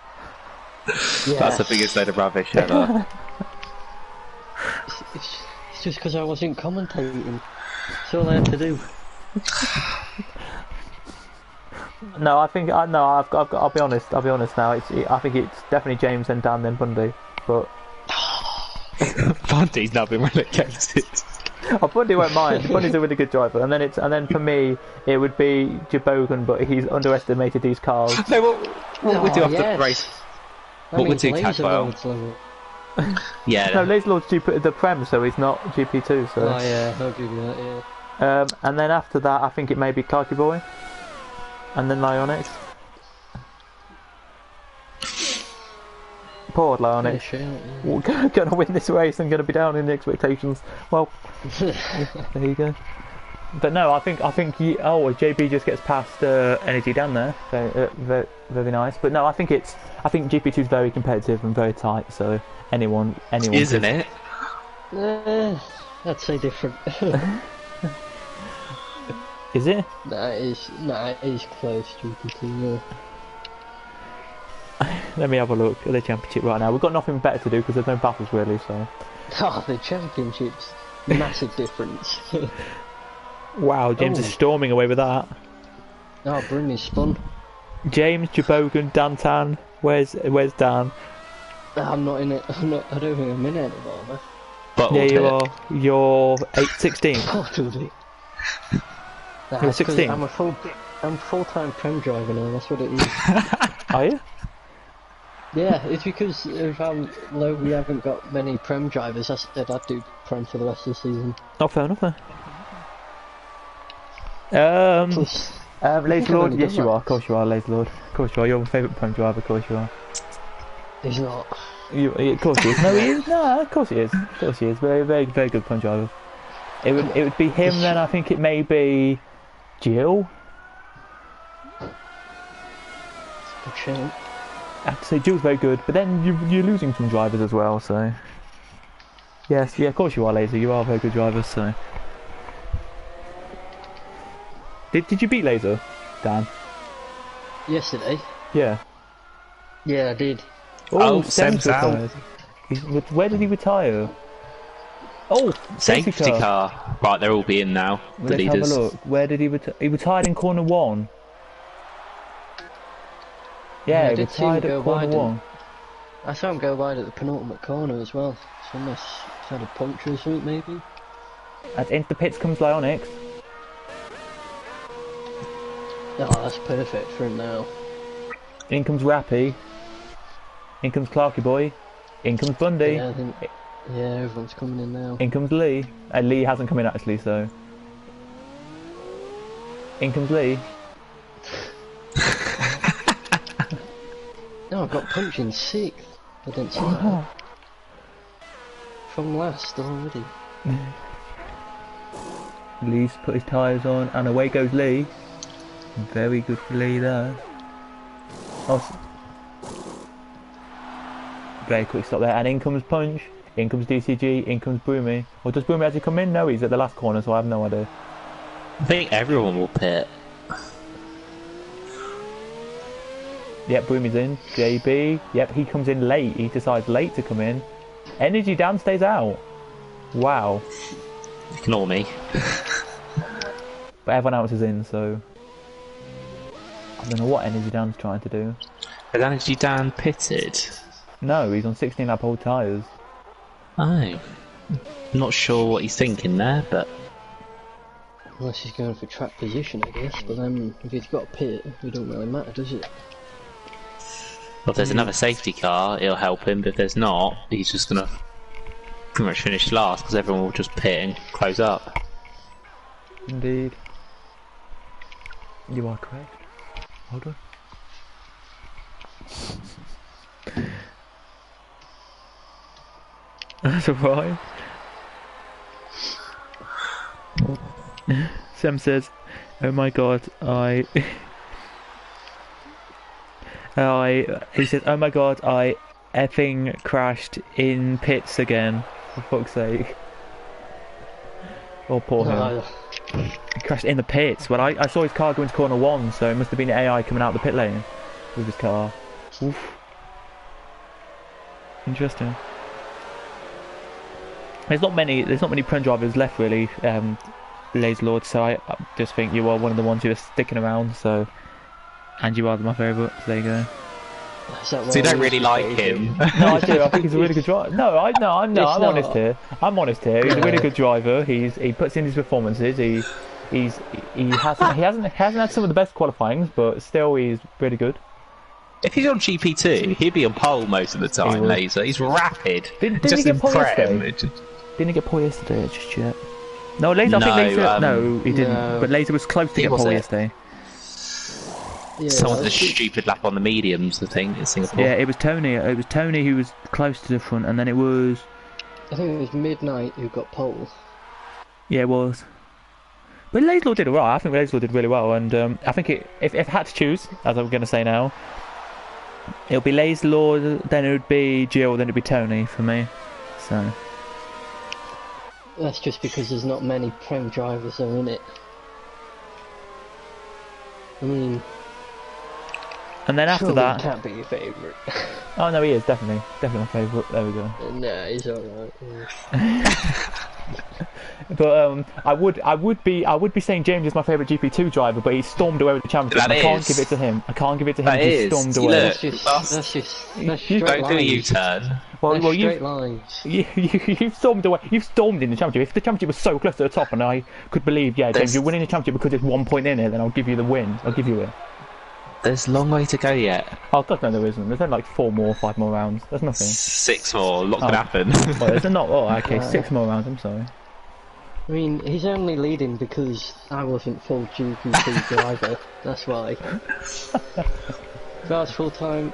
Yeah. That's the biggest load of rubbish ever. It's just because I wasn't commentating. That's all I had to do. No, I think, I'll be honest now. I think it's definitely James and Dan then Bundy. But Bundy's now been relegated. oh, Bundy won't mind. Bundy's a really good driver, and then for me it would be Jabogan, but he's underestimated these cars. No, what we do after yes. the race? That What would means do Laser Cadwell? Lord's level. Yeah. No, Laser Lord's the Prem, so he's not GP2. So. Oh yeah, I'll give you that, yeah. And then after that, I think it may be Clarky Boy, and then Lyonix. Poor Lyonix. Yeah. Gonna win this race and gonna be down in the expectations. Well, there you go. But no, I think JB just gets past Energy down there. Very, very nice. But no, I think GP2 is very competitive and very tight. So anyone Isn't it? I'd say different. Is it? It is close to GP2, Let me have a look at the championship right now. We've got nothing better to do because there's no battles really. So Oh, the championships, massive difference. Wow, James is Oh. storming away with that. Oh, Brumy's spun. James, Jabogan, Dantan. Where's Dan? I'm not in it. I don't think I'm in it anymore, man. Bottled Yeah, you it. are. You're 16. Totally. Nah, You're it's 'cause 16? I'm full-time prem driver now. That's what it is. Are you? Yeah, it's because of how low we haven't got many prem drivers. I said I'd do prem for the rest of the season. Not fair enough then. Plus, Lazy I've Lord? only Yes, done you that. are. Of course you are, Lazy Lord. Of course you are. You're my favourite prem driver. Of course you are. he's not. Of course he is. No, he is. No, of course he is. Of course he is. Very, very, very good prem driver. It would be him then. I think it may be Jill. Good shout. I have to say Jill's very good, but then you're losing some drivers as well. So yes, yeah, of course you are, Lazy. You are a very good driver. So did you beat Laser, Dan? Yesterday? Yeah. Yeah, I did. Oh, Sem's Sem's out. retired. Where did he retire? Oh, Safety car. Right, they're all being now. The Let's have leaders. a look. Where did he retire? He retired in corner 1. Yeah, I he did see him retired go at corner wide. 1. I saw him go wide at the penultimate corner as well. So unless he's had a puncture or something, maybe. As into the pits comes Lyonix. Oh, that's perfect for him now. In comes Rappy. In comes Clarky Boy. In comes Bundy. Yeah, I think. Yeah, everyone's coming in now. In comes Lee. Lee hasn't come in actually, so. In comes Lee. No, I've got punching 6th. I didn't see that. From last already. Lee's put his tyres on, and away goes Lee. Very good for Lee there. Very quick stop there, and in comes Punch. In comes DCG. In comes Broomy. Or does Broomy actually come in? No, he's at the last corner, so I have no idea. I think everyone will pit. Yep, Broomy's in. JB. Yep, he comes in late. He decides late to come in. Energy Dan stays out. Wow. Ignore me. But everyone else is in, so I don't know what Energy Dan's trying to do. Has Energy Dan pitted? No, he's on 16 lap old tyres. Oh. Not sure what he's thinking there, but Unless he's going for track position, I guess. But then, if he's got a pit, it don't really matter, does it? well, if there's another safety car, it'll help him. But if there's not, he's just gonna pretty much finish last because everyone will just pit and close up. Indeed. You are correct. Hold on. That's alright. Sam says, "Oh my god, he says, oh my god, I effing crashed in pits again. For fuck's sake." Oh, poor him. He crashed in the pits. Well, I saw his car go into corner 1, so it must have been AI coming out the pit lane with his car. Oof. Interesting. There's not many prem drivers left really, Lazy Lord, so I just think you are one of the ones who are sticking around, so, and you are my favourite, so there you go. So you don't really like him? No, I do. I think he's a really good driver. I'm not. honest here. I'm honest here. He's a really good driver. He puts in his performances. He hasn't had some of the best qualifyings, but still he's really good. If he's on GP2, he'd be on pole most of the time, would. Laser. He's rapid. Didn't just he get in pole prem. yesterday? Didn't he get pole yesterday just yet? No, Laser. I think No, Laser. No, he didn't. no. But Laser was close to He get was pole it. yesterday. Yeah, Someone I did a think- stupid lap on the mediums, I think, in Singapore. Yeah, it was Tony. It was Tony who was close to the front, and then it was. I think it was Midnight who got pole. Yeah, it was. But Laidlaw did alright. I think Laidlaw did really well, and I think if I had to choose, as I'm going to say now, it'll be Laidlaw, then it would be Jill, then it'd be Tony for me. So That's just because there's not many prem drivers that are in it. I mean, and then after surely he that, can't be your favourite. oh no, he is definitely my favourite. There we go. Nah, he's alright. Yeah. But I would be saying James is my favourite GP2 driver, but he stormed away with the championship. That I can't is. give it to him. I can't give it to him. That He is. stormed You away. look. That's straight Don't do a lines. U-turn. Well, That's well, straight lines. you've stormed away. You've stormed in the championship. If the championship was so close to the top, and I could believe, yeah, James, There's- you're winning the championship because it's 1 point in it, then I'll give you the win. I'll give you it. There's a long way to go yet. Oh God, no, there isn't. There's only like 5 more rounds. There's nothing. 6 more. Lot could Oh. happen. Well, there's not. Oh, okay, 6 more rounds. I'm sorry. I mean, he's only leading because I wasn't full GP2 driver. That's why. If I was full time,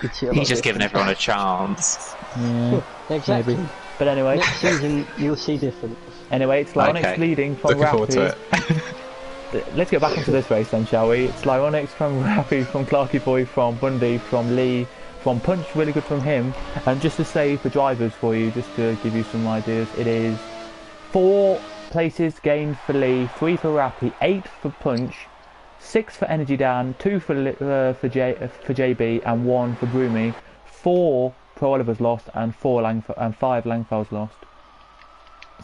you'd see a lot He's just giving different. everyone a chance. Yeah, Exactly. maybe. But anyway, Next season, you'll see different. it's Lyonix Okay. leading from Looking forward to Rafi. it. Let's get back into this race then, shall we? It's Lyonix from Rafi, from Clarky Boy, from Bundy, from Lee, from Punch, really good from him. And just to say for drivers for you, just to give you some ideas, it is 4 places gained for Lee, 3 for Rafi, 8 for Punch, 6 for Energy Dan, 2 for JB, and 1 for Broomy. 4 Pro Oliver's lost, and 5 Langfell's lost.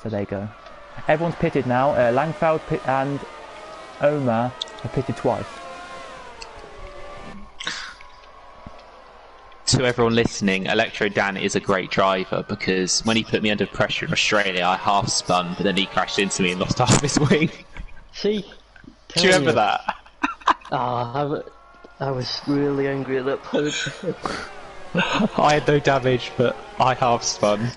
So there you go. Everyone's pitted now. Langfeld and Omar have pitted twice. To everyone listening, Electro Dan is a great driver because when he put me under pressure in Australia, I half spun, but then he crashed into me and lost half his wing. See? Do you remember that? Ah, I was really angry at that point. I had no damage, but I half spun.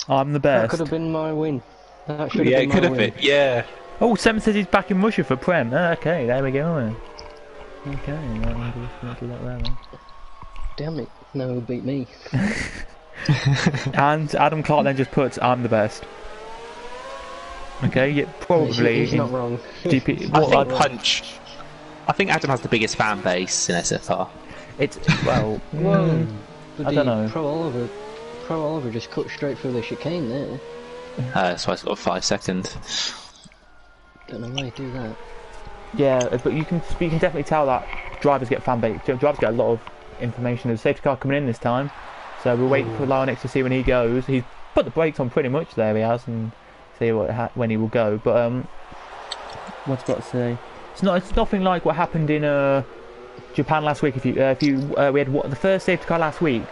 I'm the That best. could have been my win. That should have Yeah, been it could my have win. been. Yeah. Oh, Sam says he's back in Russia for Prem. Okay, there we go. Okay, well, we'll do that there then. Damn it, no one beat me. And Adam Clark then just puts, I'm the best. Okay, yeah, probably He's in not wrong. GP. I Well, think Punch. I think Adam has the biggest fan base in SFR. it's well. Whoa. I don't know. Pro Oliver just cut straight through the chicane there. So it's got a 5 second. Don't know why you do that. Yeah, but you can definitely tell that drivers get fan base. Drivers get a lot of information. There's a safety car coming in this time, so we're waiting for Lyonix to see when he goes. He's put the brakes on pretty much there. He has, and see when he will go. But what's got to say? It's nothing like what happened in Japan last week. We had the first safety car last week,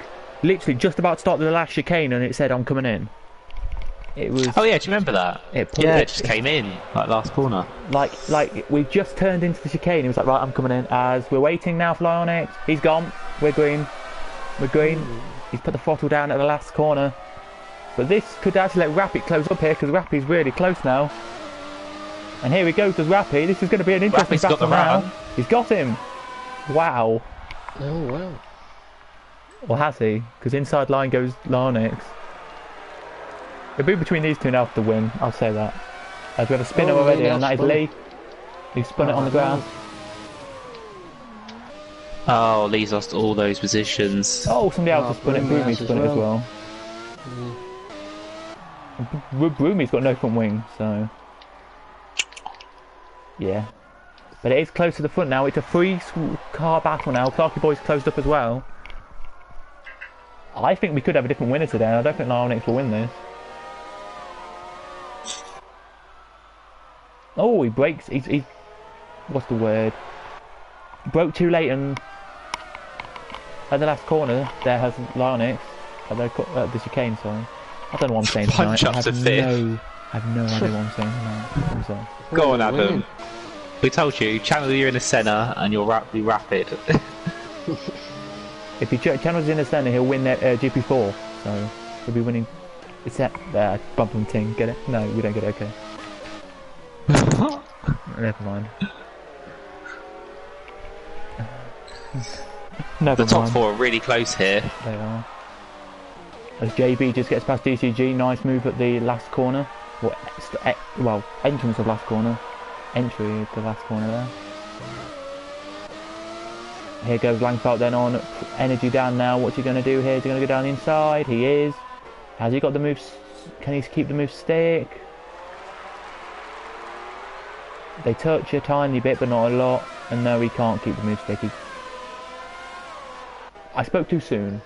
literally just about to start the last chicane, and it said I'm coming in. It was. Oh yeah, do you remember that? It just came in like last corner. Like we just turned into the chicane. He was like, right, I'm coming in. As we're waiting now for Lyonix. He's gone. We're green. We're green. He's put the throttle down at the last corner. But this could actually let Rapid close up here because Rapid's really close now. And here he goes with Rapid. This is going to be an interesting Rapid's got battle the now. run. He's got him. Wow. Oh wow. Or has he? Because inside line goes Lyonix. It'll be between these two now for the win. I'll say that. As we have a spinner Oh, already, Lee and that is spun. Lee. He spun it on the ground. Oh, Lee's lost all those positions. Oh, somebody else Oh, has spun it. Broomy Broomy's has spun it as as well. Broomy's got no front wing, so yeah. But it is close to the front now. It's a 3-car battle now. Clarky Boy's closed up as well. I think we could have a different winner today. I don't think Lyonix will win this. Oh, he breaks. He's what's the word? He broke too late, and at the last corner there has Lyonix at the chicane. Sorry, I don't know what I'm saying tonight. Punch up to fifth. I have no idea what I'm saying tonight. I'm sorry. Go on, Adam. Winning. We told you, channel you're in the centre and you'll be rapid. If he channels in the centre, he'll win GP4. So he'll be winning. It's that bumping ting. Get it? No, we don't get it. Okay. Never mind. Never The top mind. 4 are really close here. They are. As JB just gets past DCG, nice move at the last corner. Well, entrance of last corner. Entry at the last corner there. Here goes Langfeld then on energy down now. What's he going to do here? Is he going to go down the inside? He is. Has he got the move? Can he keep the move stick? They touch a tiny bit, but not a lot. And no, he can't keep the move stick. I spoke too soon.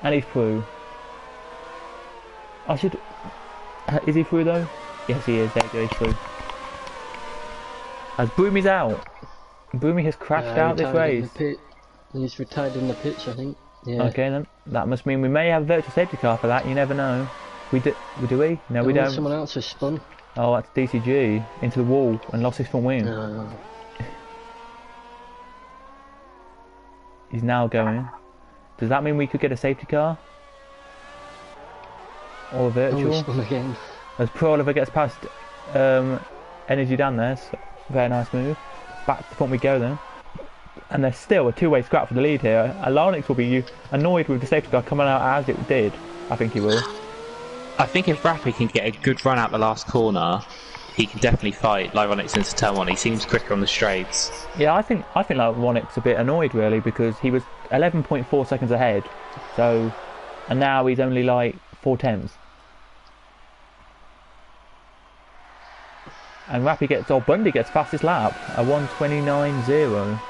And he's through. I should... Is he through though? Yes he is, there you go, he's through. As Broomy's out. Broomy has crashed out this race. He's retired in the pits, I think. Yeah. Okay then, that must mean we may have a virtual safety car for that, you never know. Do we? No, we don't. Someone else has spun. Oh, that's DCG into the wall and lost his front wing. No. He's now going. Does that mean we could get a safety car? Or a virtual? Oh, spun again. As Pro Oliver gets past Energy down there, so very nice move. Back to the front we go then. And there's still a two-way scrap for the lead here. Alarnix will be annoyed with the safety car coming out as it did. I think he will. I think if Rappy can get a good run out the last corner, he can definitely fight Lyronix into turn 1. He seems quicker on the straights. Yeah, I think Lyronix a bit annoyed really because he was 11.4 seconds ahead. So, and now he's only like 4/10. And Bundy gets fastest lap, a 1:29.0.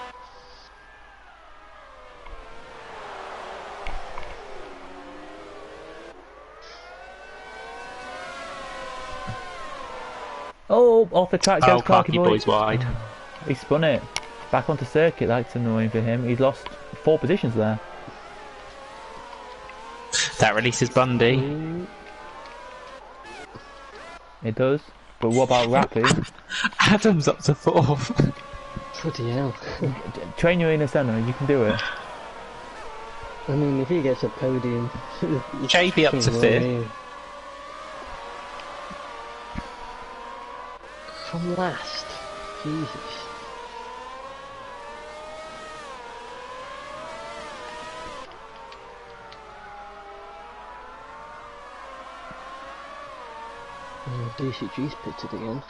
Oh, off the track goes Clarky Boy's wide. He spun it. Back onto circuit, that's annoying for him. He's lost 4 positions there. That releases Bundy. It does. But what about Rappy? Adam's up to 4th. Bloody hell. Train your inner centre, you can do it. I mean, if he gets a podium... JB up to 5th. From last. Jesus. Oh, DCG's pitted again.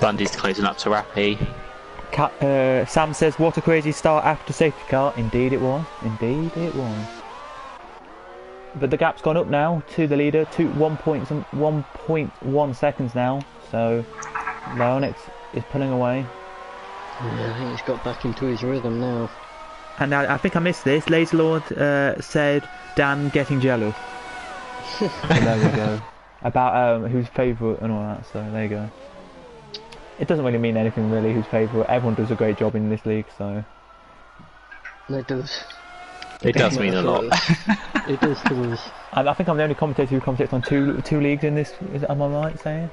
Bundy's closing up to Rappy. Sam says, what a crazy start after safety car. Indeed it was. Indeed it was. But the gap's gone up now to the leader to 1.1 seconds now. So Lyronix is pulling away. Yeah, I think he's got back into his rhythm now. And I think I missed this. Laserlord said Dan getting jealous. So there we go. About who's favourite and all that. So there you go. It doesn't really mean anything really who's favourite. Everyone does a great job in this league, so... It does. It does mean a lot. It does to us. I think I'm the only commentator who commentates on two leagues in this. Am I right saying?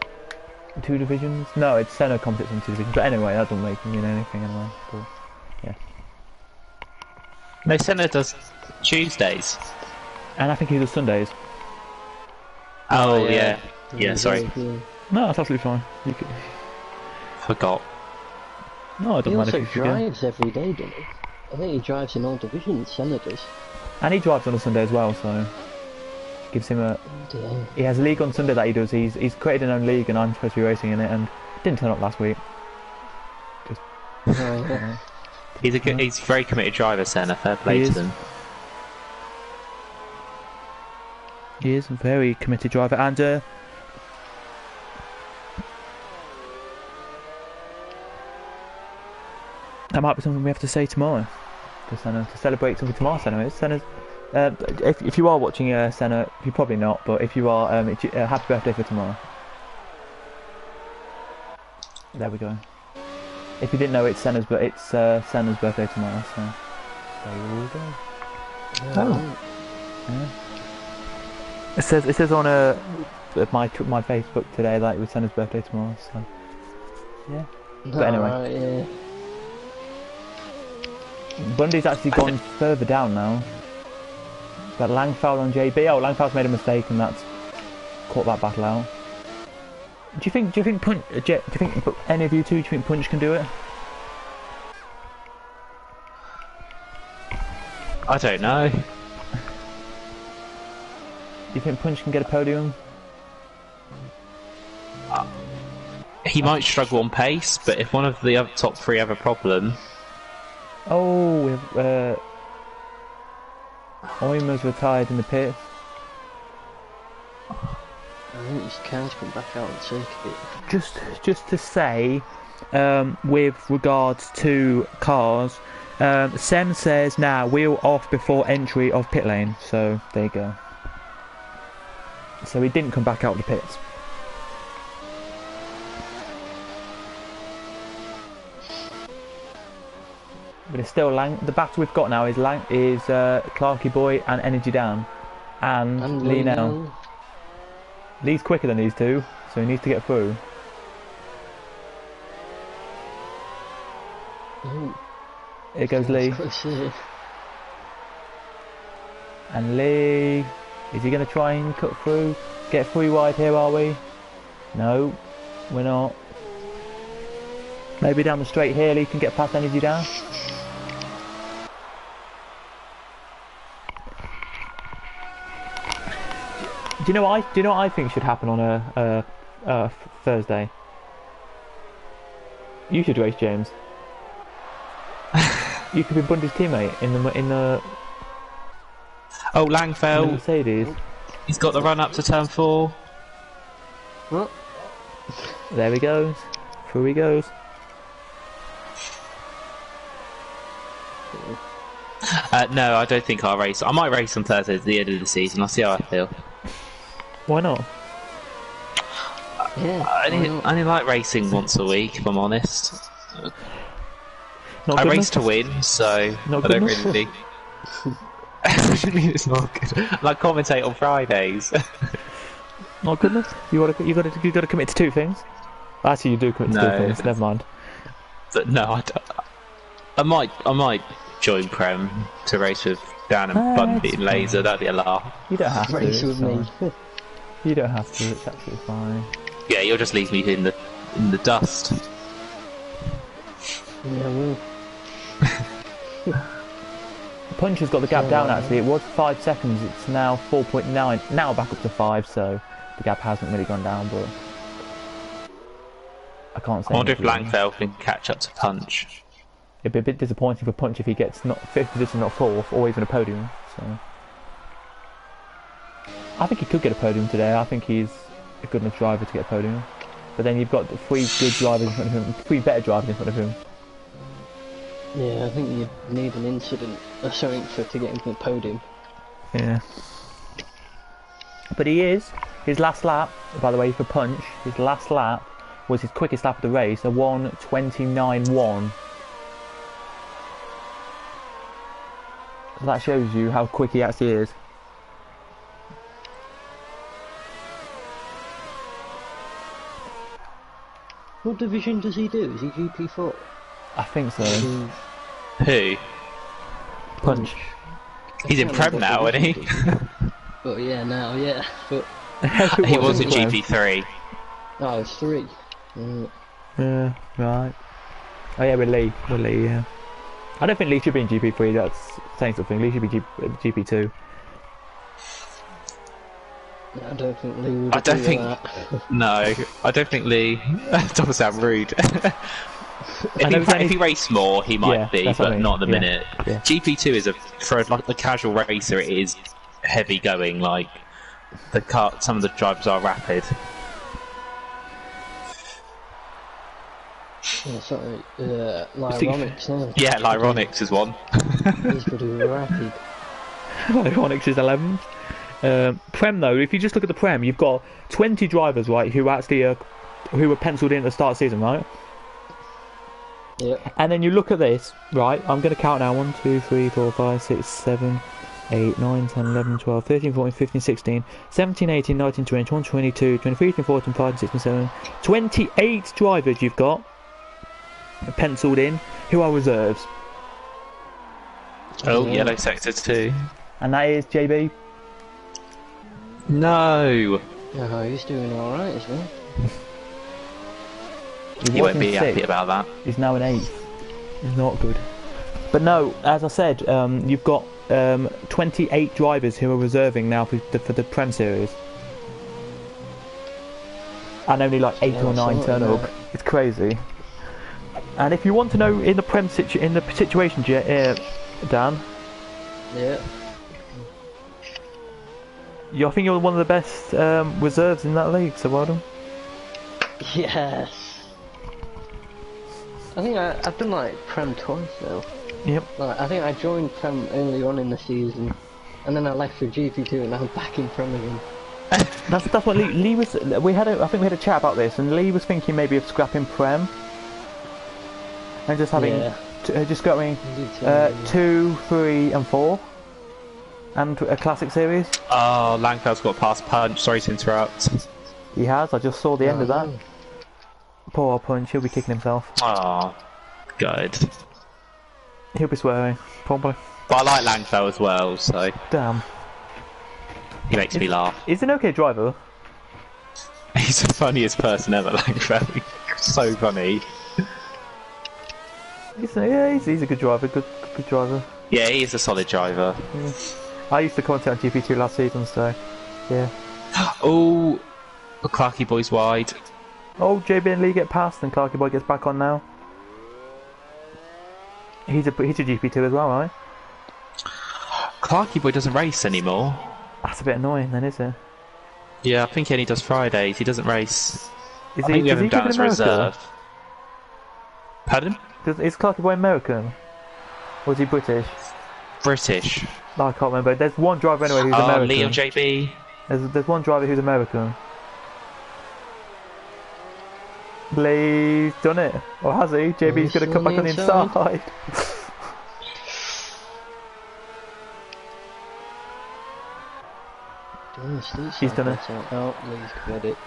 2 divisions? No, it's Senna commentates on 2 divisions. But anyway, that doesn't make mean anything anyway. But, yeah. No, Senna does Tuesdays. And I think he does Sundays. Oh yeah. Yeah, sorry. Yeah. No, that's absolutely fine. You could... Forgot. No, it He doesn't matter also if you forget. drives every day, doesn't he? I think he drives in all divisions, Senna does. And he drives on a Sunday as well, so gives him a. Yeah. He has a league on Sunday that he does. He's created an own league, and I'm supposed to be racing in it, and didn't turn up last week. Just. Yeah. He's a very committed driver, Senna. Fair play to them. He is a very committed driver, and that might be something we have to say tomorrow to Senna, to celebrate something tomorrow. Senna's. If you are watching Senna, you're probably not, but if you are, happy birthday for tomorrow. There we go. If you didn't know, it's Senna's birthday tomorrow, so there you go. Oh. Yeah. It says on my Facebook today that it was Senna's birthday tomorrow, so yeah. But anyway. Right, yeah. Bundy's actually gone further down now. But Langfowl on JB. Oh, Langfowl's made a mistake and that's caught that battle out. Do you think any of you two? Do you think Punch can do it? I don't know. Do you think Punch can get a podium? He might struggle on pace, but if one of the other top 3 have a problem... Oh, we have Oymer's retired in the pit. I think his car's come back out and circuit. Just to say, with regards to cars, Sem says now wheel off before entry of pit lane. So there you go. So he didn't come back out of the pits. But it's still the battle we've got now is Clarky Boy and Energy Dan and Lee Nell. Lee's quicker than these two, so he needs to get through. Ooh. Here goes Lee. And Lee, is he going to try and cut through? Get 3 wide here, are we? No, we're not. Maybe down the straight here, Lee can get past Energy Dan. Do you know what I think should happen on a Thursday? You should race James. You could be Bundy's teammate in the. Oh, Langfell. Mercedes. He's got the run up to turn 4. What? There he goes. Through he goes. No, I don't think I'll race. I might race on Thursday at the end of the season. I'll see how I feel. Why not? Yeah. I only like racing once a week, if I'm honest. Not I good race enough? to win, so Not I good don't enough? really. What do you mean it's not good? Like commentate on Fridays. Not good enough. You got to commit to 2 things. Actually, you do commit to 2 things. Never mind. But no, I might join Prem to race with Dan and Bundy and Laser. That'd be a laugh. You don't have to. Race It's with me. fine. You don't have to. It's absolutely fine. Yeah, you'll just leave me in the dust. Yeah, well. Punch has got the gap down actually. It was 5 seconds. It's now 4.9. Now back up to 5. So the gap hasn't really gone down, but I can't say. I wonder if anything. Langfell can catch up to Punch. It'd be a bit disappointing for Punch if he gets not 5th position, not 4th, or even a podium. So I think he could get a podium today. I think he's a good enough driver to get a podium. But then you've got 3 good drivers in front of him, 3 better drivers in front of him. Yeah, I think you need an incident or something to get into the podium. Yeah. But he is, his last lap, by the way, for Punch, his last lap was his quickest lap of the race, a 1:29.1. So that shows you how quick he actually is. What division does he do? Is he GP4? I think so. Who? Punch. He's in Prem now, isn't he? But yeah, now, yeah. But He was in GP3. oh, it's 3. Yeah, right. Oh yeah, with Lee. Yeah. I don't think Lee should be in GP3, that's saying something. Lee should be GP2. I don't think Lee would I don't do think. that. No, I don't think Lee. Doesn't sound rude. If he raced more, he might Yeah, be, that's what I but mean. not at the Yeah. minute. Yeah. GP2 is for like a casual racer. It is heavy going. Like some of the drivers are rapid. Yeah, sorry, Lyronics now. Yeah, Lyronics is one. He's pretty rapid. Onyx is 11th. Prem though, if you just look at the Prem, you've got 20 drivers, right, who actually who were penciled in at the start of the season, right? Yeah. And then you look at this, right? I'm going to count now. 1, 2, 3, 4, 5, 6, 7, 8, 9, 10, 11, 12, 13, 14, 15, 16, 17, 18, 19, 20, 21, 22, 23, 24, 25, 26, 27, 28 drivers you've got penciled in who are reserves. Oh, yellow sector 2. And that is JB. No, Oh, he's doing alright as well. he won't be in happy 6th. about that. He's now in 8th. He's not good. But no, as I said, you've got 28 drivers who are reserving now for the Prem Series. And only like 8 or 9 turn up. It's crazy. And if you want to know in the Prem situation, Dan, Yeah. I think you're one of the best reserves in that league, so well done. Yes. I think I've done like Prem twice though. Yep. Like, I think I joined Prem early on in the season, and then I left for GP2, and now I'm back in Prem again. That's what Lee was. I think we had a chat about this, and Lee was thinking maybe of scrapping Prem and just having just going 2, 3, and 4, and a classic series. Oh, Langfeld's got past punch. Sorry to interrupt. He has. I just saw the end of that. Poor punch. He'll be kicking himself. Oh, good. He'll be swearing, probably. But I like Langfeld as well, so Damn. he makes me laugh. He's an okay driver. He's the funniest person ever, Langfeld. So funny. He's a good driver. Good driver. Yeah, he is a solid driver. Yeah. I used to commentate on GP2 last season, so yeah. Oh, Clarky boy's wide. Oh, JB and Lee get past, and Clarky boy gets back on now. He's a GP2 as well, right? Clarky boy doesn't race anymore. That's a bit annoying, then, is it? Yeah, I think he only does Fridays. He doesn't race. I think we have him down keeping as reserve. American? Pardon? Is Clarky boy American? Or is he British? British. No, I can't remember. There's one driver anyway who's American. Lee or JB? There's one driver who's American. Lee's done it. Or has he? JB's going to come back on the inside. He's done it. Oh, Lee's got it.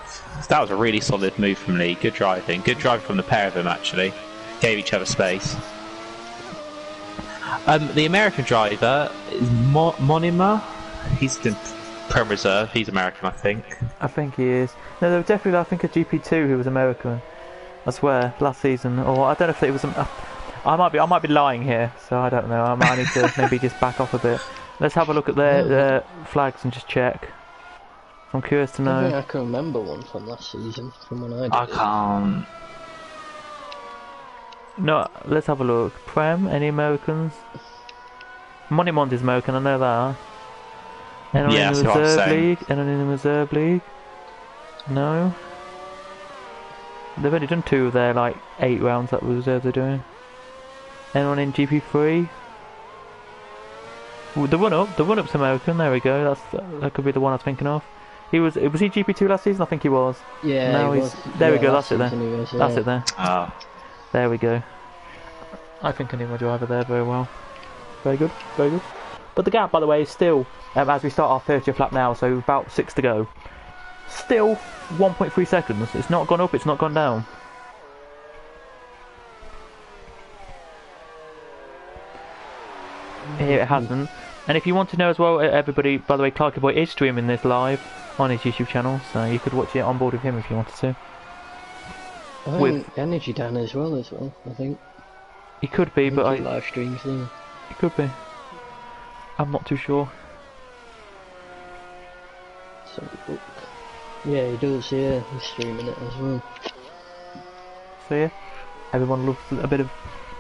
That was a really solid move from Lee. Good driving. Good driving from the pair of them, actually. Gave each other space. The American driver is Monima. He's in Prem Reserve. He's American, I think. I think he is. No, there was definitely, I think, a GP2 who was American. I swear, last season. Or I don't know if it was. I might be lying here, so I don't know. I might need to maybe just back off a bit. Let's have a look at their flags and just check. I'm curious to know. I think I can remember one from last season, from when I did I can't. No, let's have a look. Prem, any Americans? Monimond is American, I know that. Anyone Yeah, in the that's what I'm reserve saying. league? Anyone in the reserve league? No. They've only done 2 of their like 8 rounds that the reserves are doing. Anyone in GP3? Well, the run-up's American. There we go. That could be the one I was thinking of. Was he GP2 last season? I think he was. Yeah. Now he he's. was. There we Yeah, go. last That's it season there. he was, That's yeah. it there. Oh. There we go. I think I knew my driver there very well. Very good. Very good. But the gap, by the way, is still as we start our 30th lap now, so about 6 to go. Still 1.3 seconds. It's not gone up. It's not gone down. Here it hasn't. And if you want to know as well, everybody, by the way, Clarky Boy is streaming this live on his YouTube channel, so you could watch it on board with him if you wanted to. I think Energy Dan as well, I think. He could be, but he live streams there. He could be. I'm not too sure. Yeah, he does, yeah. He's streaming it as well. So yeah, everyone loves a bit of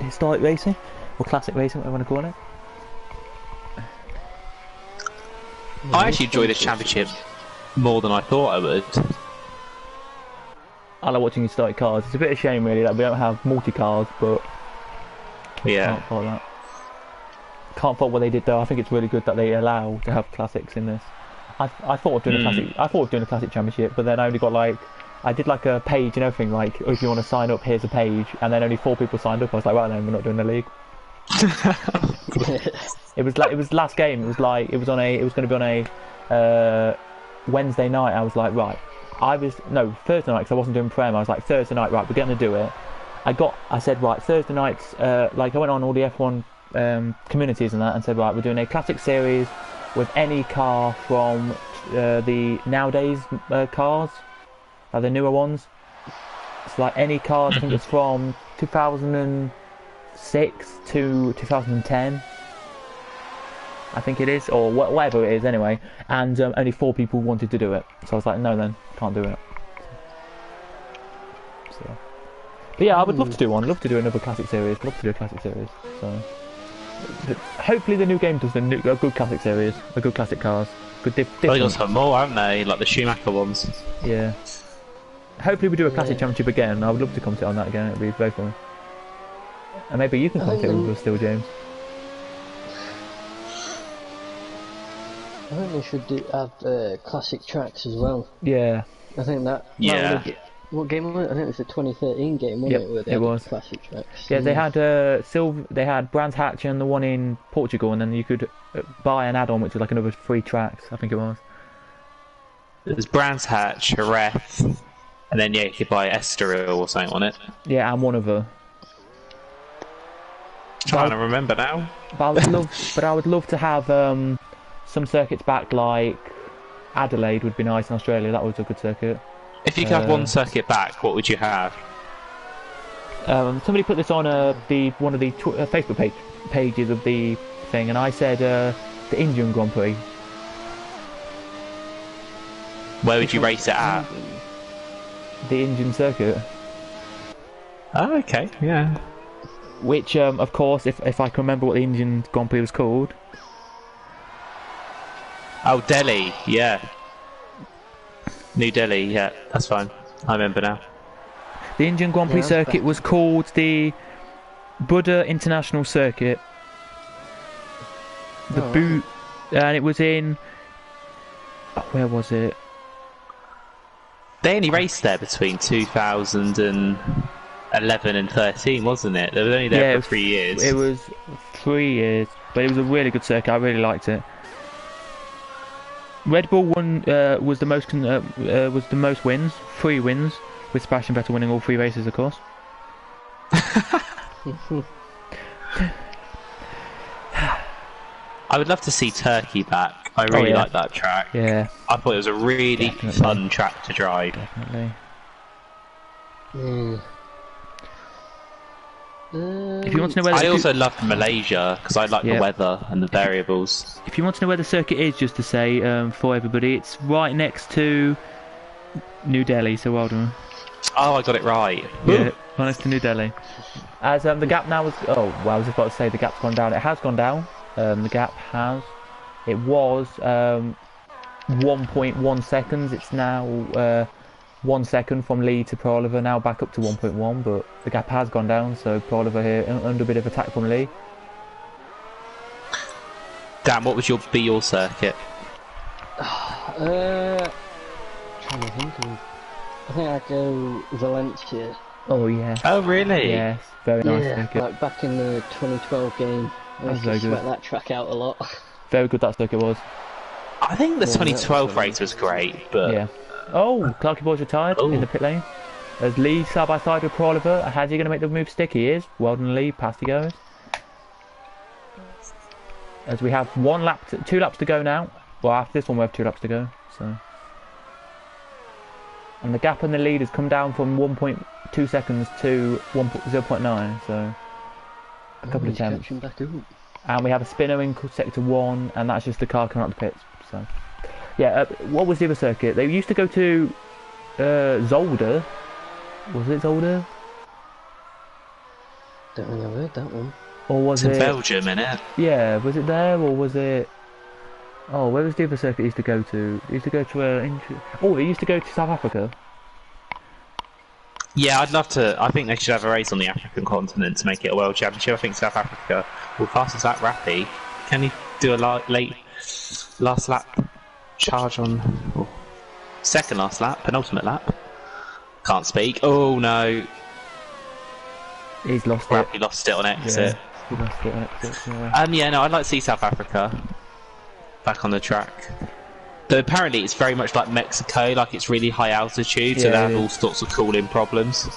historic racing, or classic racing, whatever you want to call it. I actually enjoy this championship more than I thought I would. I like watching historic cars. It's a bit of a shame really that we don't have multi-cars, but Yeah. can't fault that. Can't fault what they did though. I think it's really good that they allow to have classics in this. I thought of doing a classic. I thought of doing a classic championship, but then I only got I did like a page and everything. Like, if you want to sign up, here's a page, and then only 4 people signed up. I was like, right then, we're not doing the league. It was last game. It was going to be on a Wednesday night. I was like, right. Thursday night because I wasn't doing Prem. I was like, Thursday night, right, we're going to do it. I said, right, Thursday nights, I went on all the F1 communities and that and said, right, we're doing a classic series with any car from the nowadays cars, the newer ones. It's like any cars, I think it's from 2006 to 2010. I think it is, or whatever it is anyway, and only 4 people wanted to do it. So I was like, no then, can't do it. So, yeah. But yeah, I would love to do one, love to do another classic series, love to do a classic series. So hopefully the new game does a good classic series, a good classic cars. Good They got some more, haven't they? Like the Schumacher ones. Yeah. Hopefully we do a classic championship again. I would love to commentate on that again, it'd be very fun. And maybe you can commentate with us still, James. I think they should have classic tracks as well. Yeah. I think that. Yeah. What game was it? I think it was the 2013 game, wasn't Yep, it? Where they it had was. classic tracks. Yeah, they had silver. They had Brands Hatch and the one in Portugal, and then you could buy an add-on, which was like another 3 tracks. I think it was. There's Brands Hatch, Jerez, and then you could buy Estoril or something on it. Yeah, and one other. Trying to remember now. But I would love to have some circuits back, like Adelaide would be nice in Australia. That was a good circuit. If you could have one circuit back, what would you have? Somebody put this on one of the Facebook pages of the thing, and I said the Indian Grand Prix. Where would you race it at? The Indian circuit. Oh, okay, yeah. Which, of course, if I can remember what the Indian Grand Prix was called. Oh, Delhi, yeah. New Delhi, yeah, that's fine. I remember now. The Indian Grand Prix circuit was called the Buddha International Circuit. And it was in... where was it? They only raced there between 2011 and 13, wasn't it? They were only there for 3 years. It was 3 years, but it was a really good circuit. I really liked it. Red Bull won was the most wins, 3 wins, with Sebastian Vettel winning all 3 races, of course. I would love to see Turkey back. I really like that track. Yeah. I thought it was a really fun track to drive. Definitely. If you want to know where I also loved Malaysia because I like the weather and the variables. If you want to know where the circuit is, just to say for everybody, it's right next to New Delhi. So well done. Oh, I got it right. Yeah, right next to New Delhi. As the gap now is. Oh, well, I was just about to say the gap's gone down. It has gone down. The gap has. It was 1.1 seconds. It's now 1 second from lead to Pro Oliver, now back up to 1.1, but the gap has gone down, so Pro Oliver here under a bit of attack from Lee. Dan, what would be your circuit? Trying to think of... I think I'd go Valencia. Oh yeah. Oh really? Yes, very nice circuit. Like back in the 2012 game. I used to sweat that track out a lot. Very good that circuit was. I think the 2012 race was great, but... Yeah. Oh, Clarky Boy's retired in the pit lane. As Lee side by side with Pro Oliver. How's he going to make the move stick? He is. Well done, Lee. Past he goes. As we have 2 laps to go now. Well, after this one we have 2 laps to go. So, and the gap in the lead has come down from 1.2 seconds to 0.9. So a couple of attempts. And we have a spinner in sector 1, and that's just the car coming out the pits. So. Yeah, what was the other circuit? They used to go to Zolder. Was it Zolder? Don't think I've heard that one. Or was it? It's in Belgium, innit? Yeah, was it there or was it... Oh, where was the other circuit it used to go to? It used to go to it used to go to South Africa. Yeah, I'd love to. I think they should have a race on the African continent to make it a world championship. I think South Africa will pass as that Rappy. Can he do a late last lap charge on second last lap, penultimate lap? Can't speak. Oh no, he's lost it. Rappy lost it on exit. Yeah, he lost it on exit. Yeah, no, I'd like to see South Africa back on the track. But apparently it's very much like Mexico, like it's really high altitude, so they have all sorts of cooling problems.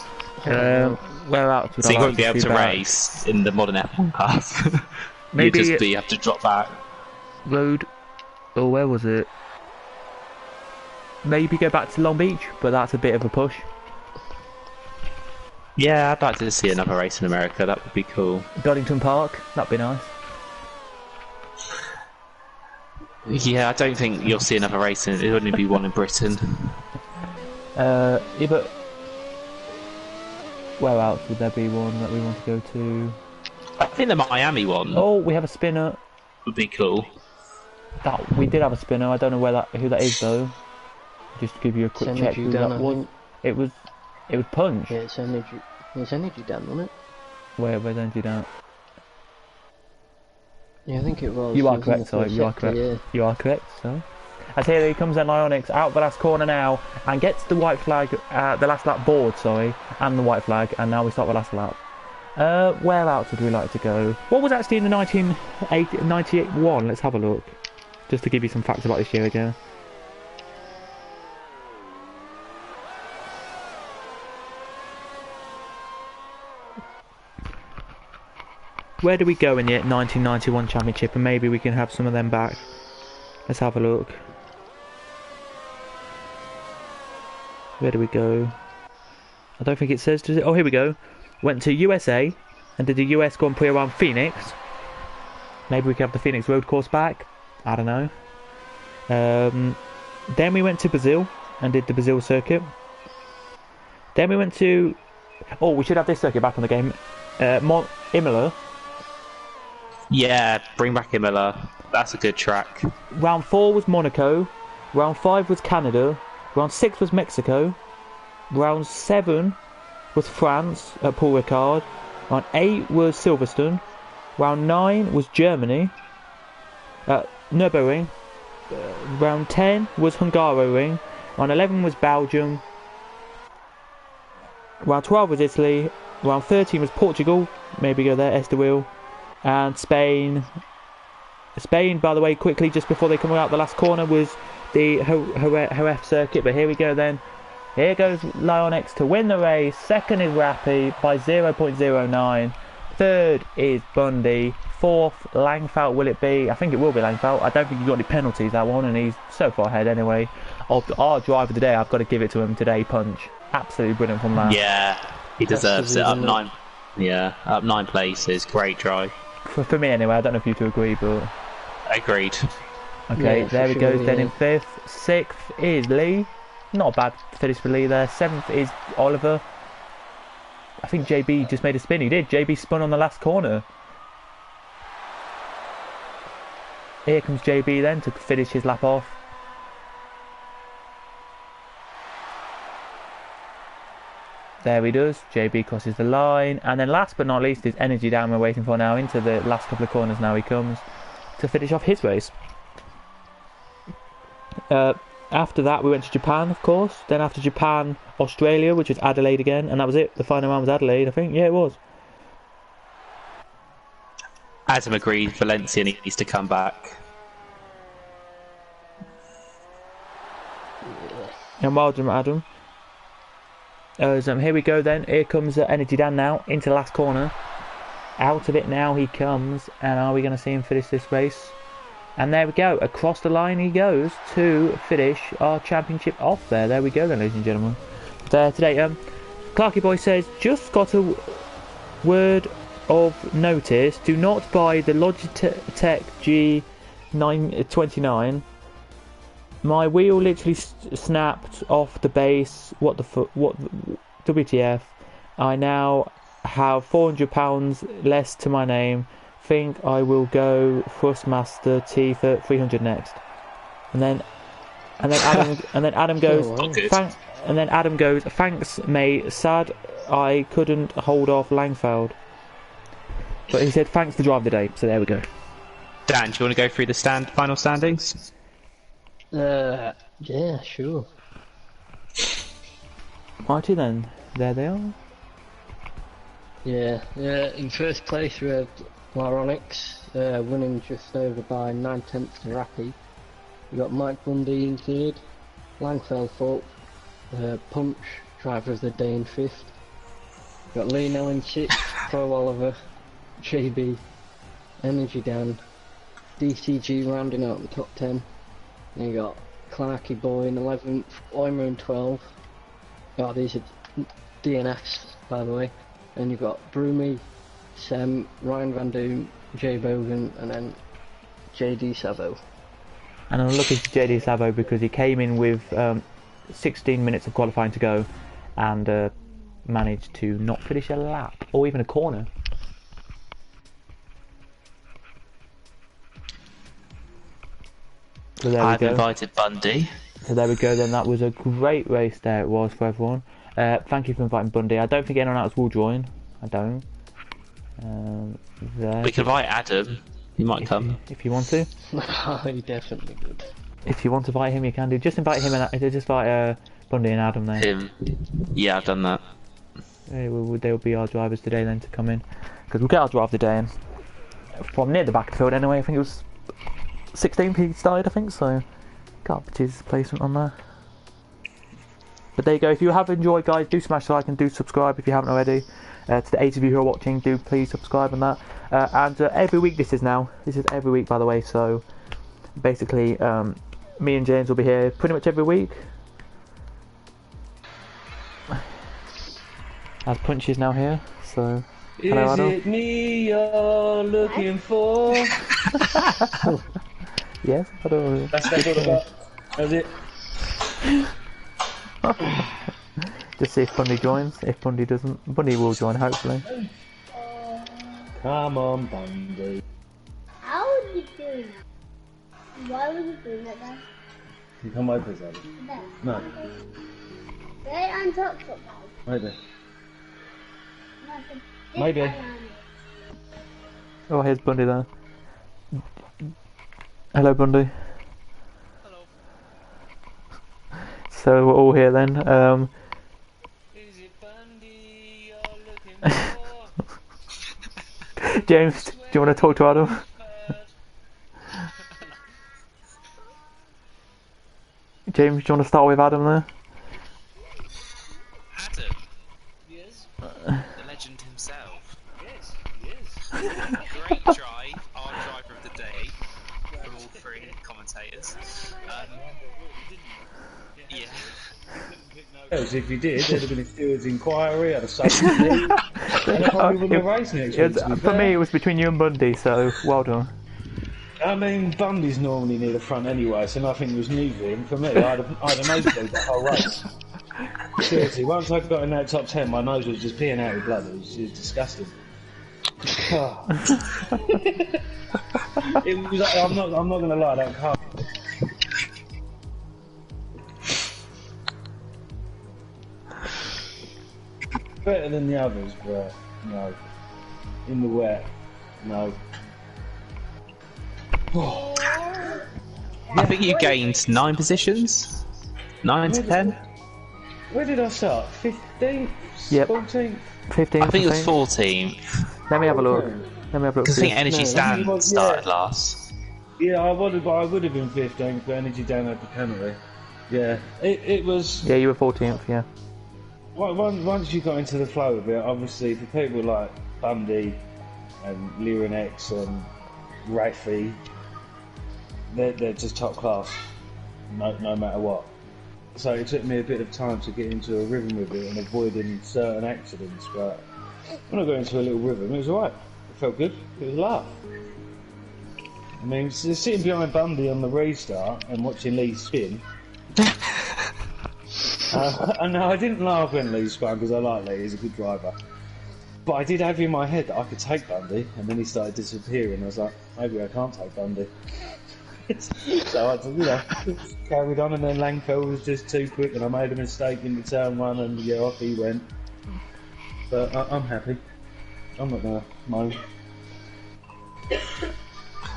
Where else would so I you like won't be able to race in the modern F1 cars. Maybe you have to drop back. Road. Oh, where was it? Maybe go back to Long Beach, but that's a bit of a push. Yeah, I'd like to see another race in America. That would be cool. Donington Park, that'd be nice. Yeah, I don't think you'll see another race. It would only be one in Britain. Yeah, but where else would there be one that we want to go to? I think the Miami one. Oh, we have a spinner. Would be cool. We did have a spinner. I don't know who that is though. Just to give you a quick check who that was. It was Punch. Yeah, it's Energy Dan, wasn't it? Where's Energy Dan? Yeah, I think it was. You It are was in the correct, sorry. first You are sector, correct. yeah. You are correct, sorry. As here he comes then Lyonix out the last corner now and gets the white flag, the last lap board, sorry, and the white flag, and now we start the last lap. Whereabouts would we like to go? What was actually in the 1998 one? Let's have a look. Just to give you some facts about this year again. Where do we go in the 1991 championship, and maybe we can have some of them back. Let's have a look. Where do we go? I don't think it says, does it? Oh, here we go. Went to USA and did the US Grand Prix around Phoenix. Maybe we can have the Phoenix road course back. I don't know. Then we went to Brazil and did the Brazil circuit. Then we went to... Oh, we should have this circuit back on the game. Imola. Yeah, bring back Imola. That's a good track. Round 4 was Monaco. Round 5 was Canada. Round 6 was Mexico. Round 7 was France at Paul Ricard. Round 8 was Silverstone. Round 9 was Germany at Nürburgring. Round 10 was Hungaroring. Round 11 was Belgium. Round 12 was Italy. Round 13 was Portugal. Maybe go there, Estoril. And Spain. Spain, by the way, quickly, just before they come out the last corner, was the Jerez circuit. But here we go then. Here goes Lyonix to win the race. Second is Rappi by 0.09. Third is Bundy. Fourth, Langfelt will it be? I think it will be Langfelt. I don't think he got any penalties, that one, and he's so far ahead anyway. Of our driver today, I've got to give it to him today, Punch. Absolutely brilliant from that. Yeah, he deserves it. Up 9. Yeah, up 9 places. Great drive. For me anyway, I don't know if you two agree, but... Agreed. Okay, Yeah, there he for goes sure, then yeah. in 5th. 6th is Lee. Not a bad finish for Lee there. 7th is Oliver. I think JB just made a spin. He did. JB spun on the last corner. Here comes JB then to finish his lap off. There he does. JB crosses the line. And then last but not least is Energy Down we're waiting for now. Into the last couple of corners now he comes to finish off his race. After that we went to Japan, of course. Then after Japan, Australia, which was Adelaide again. And that was it. The final round was Adelaide, I think. Yeah, it was. Adam agreed. Valencia needs to come back. And well done, Adam. Here we go then. Here comes Energy Dan now into the last corner. Out of it now he comes. And are we going to see him finish this race? And there we go. Across the line he goes to finish our championship off there. There we go then, ladies and gentlemen. There today, Clarky Boy says, just got a word of notice. Do not buy the Logitech G929. My wheel literally snapped off the base. What the fuck? What? WTF? I now have £400 less to my name. Think I will go Thrustmaster T for 300 next. And then Adam goes. Oh, wow. And then Adam goes. Thanks, mate. Sad I couldn't hold off Langfeld. But he said thanks for drive the day. So there we go. Dan, do you want to go through the final standings? Yeah, sure. Mighty then. There they are. Yeah, in first place we had Lyonix, winning just over by 9/10 to Rappi. We got Mike Bundy in third, Langfeld fourth, Punch, driver of the day in fifth. We got Lee Nell in sixth, Pro Oliver, JB, Energy Dan, DCG rounding out the top 10. Then you got Clarky Boy in 11th, Oimer in 12th. Oh, these are DNFs, by the way. Then you've got Broomy, Sem, Ryan Van Doom, Jay Bogan, and then JD Savo. And I'm looking for JD Savo because he came in with 16 minutes of qualifying to go and managed to not finish a lap or even a corner. So there we I've go. invited Bundy. So there we go then. That was a great race there it was for everyone. Thank you for inviting Bundy. I don't think anyone else will join. I don't. There. We can invite Adam. He might come. If you want to. He definitely would. If you want to invite him, you can do. Just invite him and just invite Bundy and Adam there. Him. Yeah, I've done that. They'll be our drivers today then to come in, because we'll get our drive today and from near the back of the field anyway. I think it was 16th he started, I think, so Garbage's placement on there. But there you go. If you have enjoyed, guys, do smash the like and do subscribe if you haven't already. To the 8 of you who are watching, do please subscribe on that. And every week this is every week, by the way, so basically me and James will be here pretty much every week. As Punch is now here, so hello, Adam. Is it me you're looking for? Yes, I don't know. That's all about. That's it. Just see if Bundy joins. If Bundy doesn't, Bundy will join hopefully. Come on, Bundy. How would you do that? Why would you do that then? You come over, Zaddy. There. No, They on top of that. maybe. Not the big Maybe. banana. Oh, here's Bundy there. Hello, Bundy. Hello. So we're all here then. Is it Bundy you're looking for? James, do you want to talk to Adam? James, do you want to start with Adam there? Adam? Yes? The legend himself. Yes, yes. Great drive, our driver of the day, from all three commentators. Yeah. Because if you did, there'd have been a steward's inquiry, I'd have saved me. And I probably wouldn't have raced next week. to be For fair. me, it was between you and Bundy, so well done. I mean, Bundy's normally near the front anyway, so nothing was new for him. For me, I'd have nosebleed the whole race. Seriously, once I got in that top 10, my nose was just peeing out with blood. It was disgusting. Oh. It was. I'm not going to lie. That car. Better than the others, but no. In the wet, no. I think you gained 9 positions? 9 to 10? Where did I start? 15th? Yep. 14th? 15th, I think it was 14th. Let me have a look. Let me have a look. Because I think Energy No, Stand yeah. started last. Yeah, I would have been 15th, but Energy down at the penalty. Yeah, it was. Yeah, you were 14th, yeah. Once you got into the flow of it, obviously, for people like Bundy and Lirenex and Rafi, they're just top class, no matter what. So it took me a bit of time to get into a rhythm with it and avoiding certain accidents, but when I got into a little rhythm, it was alright. It felt good. It was a laugh. I mean, sitting behind Bundy on the restart and watching Lee spin. And no, I didn't laugh when Lee spun because I like Lee, he's a good driver. But I did have in my head that I could take Bundy, and then he started disappearing. I was like, maybe I can't take Bundy. So I carried on, and then Langfeld was just too quick, and I made a mistake in the turn one, and yeah, off he went. But I'm happy. I'm not gonna moan.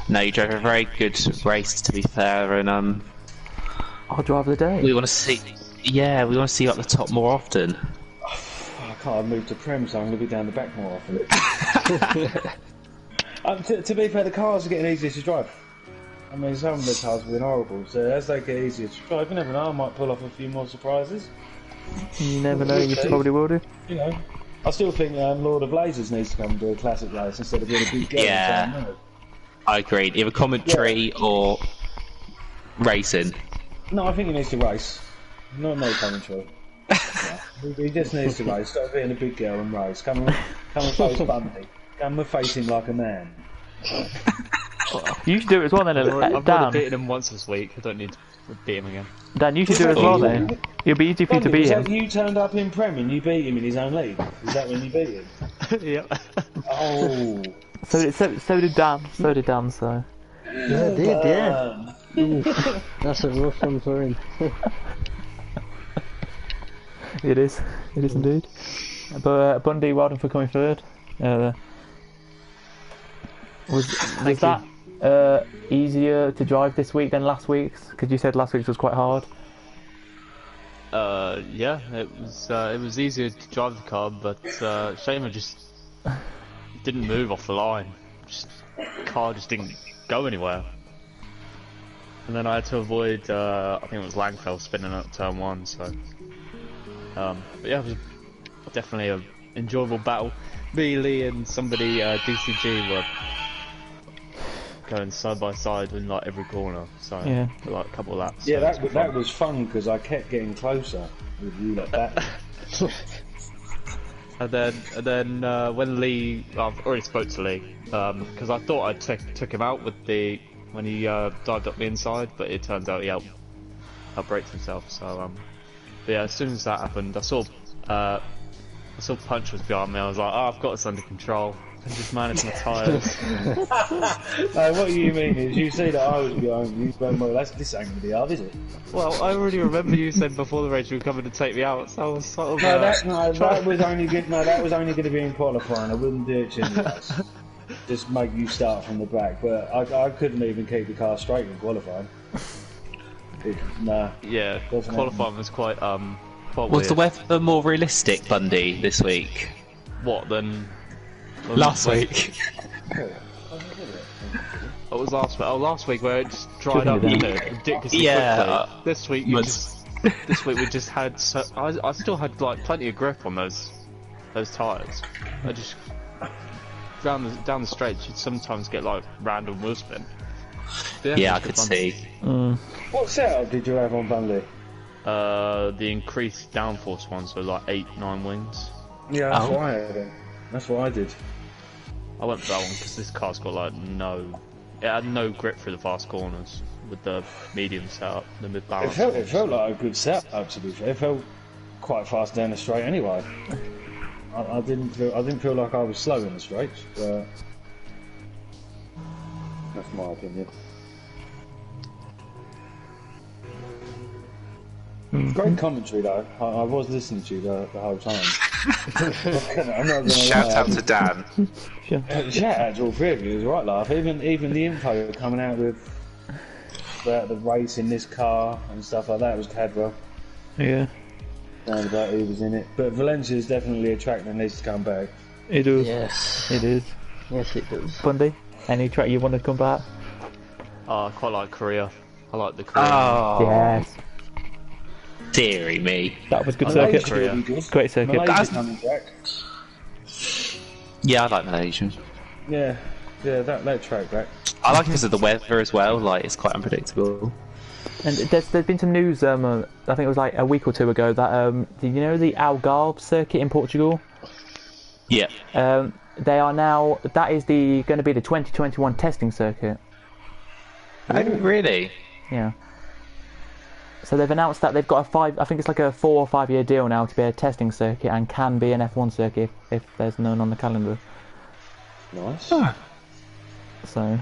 No, you drove a very good race, to be fair, and I'll drive the day. we want to see. Yeah, we want to see you at the top more often. I can't move to Prem, so I'm going to be down the back more often. To be fair, the cars are getting easier to drive. I mean, some of the cars have been horrible, so as they get easier to drive, you never know, I might pull off a few more surprises. You never know, you probably will do. You know, I still think Lord of Lasers needs to come and do a classic race instead of being a big girl. Yeah. I agree. Either commentary or racing. No, I think he needs to race. No commentary. Yeah. He just needs to race. Stop being a big girl and race. Come and face Bundy. Come and face him like a man. You should do it as well then, I've already Dan. beaten him once this week. I don't need to beat him again. Dan, you should do it as well then. It'll be easy for you to Bundy, beat was him. that you turned up in Prem and you beat him in his own league? Is that when you beat him? Yep. Oh. So did Dan. So did Dan, so. Yeah, I did, yeah. Ooh, that's a rough one for him. It is indeed. But Bundy, well done for coming third. Was that easier to drive this week than last week's? Because you said last week's was quite hard. Yeah, it was easier to drive the car, but shame I just didn't move off the line. Car just didn't go anywhere. And then I had to avoid, I think it was Langfell spinning up turn 1, so... but yeah, it was definitely an enjoyable battle. Me, Lee and somebody, DCG, were going side by side in like every corner, so Yeah. for, like a couple of laps. Yeah, so that was fun because I kept getting closer with you like that. And then when Lee, I've already spoke to Lee, because I thought I took him out with when he dived up the inside, but it turns out he outbraked himself. So but yeah, as soon as that happened, I saw Punch was behind me. I was like, oh, I've got this under control. I just managed my tyres. No, what you mean is you see that I was behind you, but well, this ain't gonna be hard, is it? Well, I already remember you said before the race you were coming to take me out, so I was sort of. No, that was only good. No, that was only going to be in qualifying. I wouldn't do it to you guys. Just make you start from the back, but I couldn't even keep the car straight in qualifying. Yeah, doesn't qualifying was quite Was weird. the weather more realistic, Bundy, this week? What than Last week. It was last week where it just dried up ridiculously Yeah, quickly. This week we just had. I still had like plenty of grip on those tyres. I just down the straight you'd sometimes get like random wheel spin. Yeah, I could see. What setup did you have on Bundy? The increased downforce ones were like 8-9 wings. Yeah, that's what I had. That's what I did. I went for that one because this car's got like it had no grip through the fast corners with the medium setup, the mid balance. It felt like a good setup, to be fair. It felt quite fast down the straight anyway. I didn't feel like I was slow in the straights, but that's my opinion. Great commentary though. I was listening to you the whole time. I'm not gonna Shout lie. out to Dan. Shout out to all three of you. It was right laugh. Even the info coming out with about the race in this car and stuff like that was Cadwell. Yeah. And about who was in it. But Valencia is definitely a track that needs to come back. It does. Yes. It is. Yes, it does. Bundy, any track you want to come back? I quite like Korea. I like the Korean. Oh, Yes. dearie me. That was good Malaysia circuit. Korea. Will be good. Great circuit. Malaysia's coming back. Yeah, I like Malaysia. Yeah, that track back. I like it because of the weather as well. Like, it's quite unpredictable. And there's been some news. I think it was like a week or two ago that you know the Algarve circuit in Portugal. Yeah. They are now. That is going to be the 2021 testing circuit. Oh, really? Yeah. So they've announced that they've got I think it's like a 4 or 5 year deal now to be a testing circuit and can be an F1 circuit if there's none on the calendar. Nice. So,